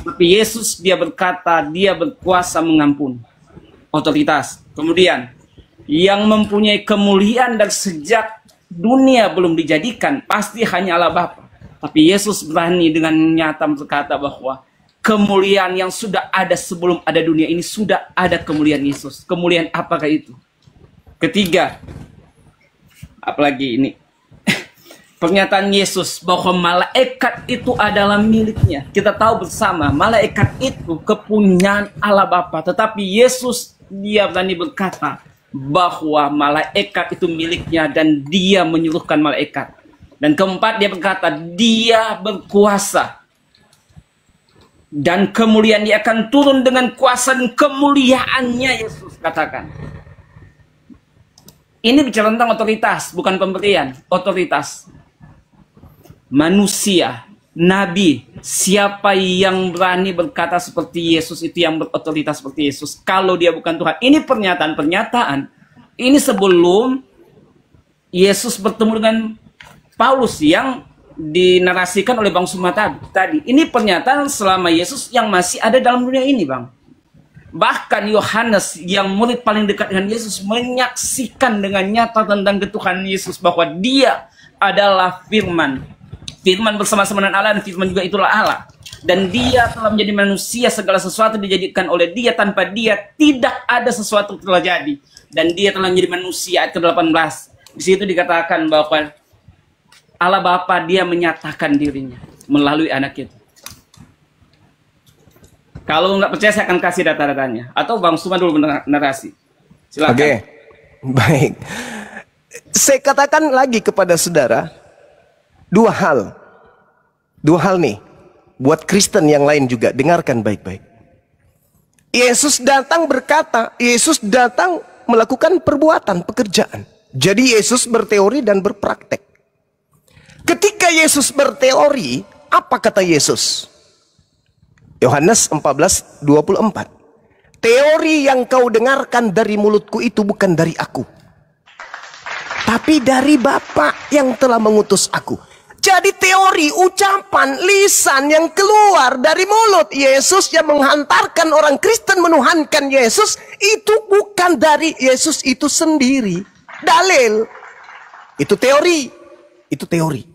Tapi Yesus dia berkata, dia berkuasa mengampuni. Otoritas. Kemudian, yang mempunyai kemuliaan dari sejak dunia belum dijadikan, pasti hanya Allah Bapa. Tapi Yesus berani dengan nyata berkata bahwa kemuliaan yang sudah ada sebelum ada dunia ini, sudah ada kemuliaan Yesus. Kemuliaan apakah itu? Ketiga, apalagi ini, pernyataan Yesus bahwa malaikat itu adalah miliknya. Kita tahu bersama, malaikat itu kepunyaan Allah Bapa. Tetapi Yesus dia berani berkata bahwa malaikat itu miliknya dan dia menyuruhkan malaikat. Dan keempat, dia berkata dia berkuasa. Dan kemuliaan dia akan turun dengan kuasa dan kemuliaannya, Yesus katakan. Ini bicara tentang otoritas, bukan pemberian. Otoritas. Manusia, nabi, siapa yang berani berkata seperti Yesus itu, yang berotoritas seperti Yesus, kalau dia bukan Tuhan. Ini pernyataan-pernyataan. Ini sebelum Yesus bertemu dengan Paulus yang dinarasikan oleh Bang Suma tadi. Ini pernyataan selama Yesus yang masih ada dalam dunia ini, Bang. Bahkan Yohanes yang murid paling dekat dengan Yesus menyaksikan dengan nyata tentang ketuhanan Yesus, bahwa dia adalah firman. Firman bersama-sama dengan Allah, dan firman juga itulah Allah. Dan dia telah menjadi manusia, segala sesuatu dijadikan oleh dia, tanpa dia tidak ada sesuatu telah jadi. Dan dia telah menjadi manusia, ayat ke-18. Di situ dikatakan bahwa Allah Bapa dia menyatakan dirinya melalui anak itu. Kalau nggak percaya saya akan kasih data-datanya. Atau Bang Suma dulu narasi. Silakan. Oke, baik. Saya katakan lagi kepada saudara, Dua hal nih. Buat Kristen yang lain juga, dengarkan baik-baik. Yesus datang berkata, Yesus datang melakukan perbuatan, pekerjaan. Jadi Yesus berteori dan berpraktek. Ketika Yesus berteori, apa kata Yesus? Yohanes 14:24. Teori yang kau dengarkan dari mulutku itu bukan dari aku, tapi dari Bapa yang telah mengutus aku. Jadi teori, ucapan, lisan yang keluar dari mulut Yesus yang menghantarkan orang Kristen menuhankan Yesus, itu bukan dari Yesus itu sendiri. Dalil. Itu teori. Itu teori.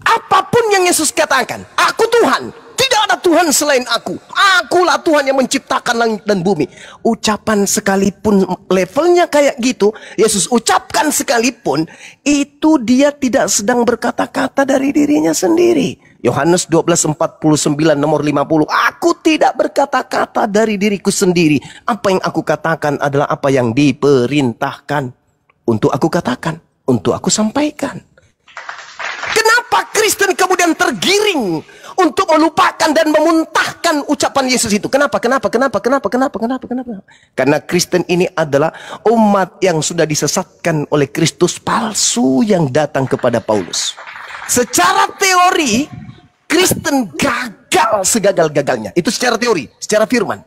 Apapun yang Yesus katakan, aku Tuhan. Tidak ada Tuhan selain aku. Akulah Tuhan yang menciptakan langit dan bumi. Ucapan sekalipun levelnya kayak gitu, Yesus ucapkan sekalipun, itu dia tidak sedang berkata-kata dari dirinya sendiri. Yohanes 12:49 nomor 50. Aku tidak berkata-kata dari diriku sendiri. Apa yang aku katakan adalah apa yang diperintahkan untuk aku katakan, untuk aku sampaikan. Kenapa Kristen kemudian tergiring untuk melupakan dan memuntahkan ucapan Yesus itu? Kenapa? Karena Kristen ini adalah umat yang sudah disesatkan oleh Kristus palsu yang datang kepada Paulus. Secara teori, Kristen gagal segagal-gagalnya. Itu secara teori, secara firman.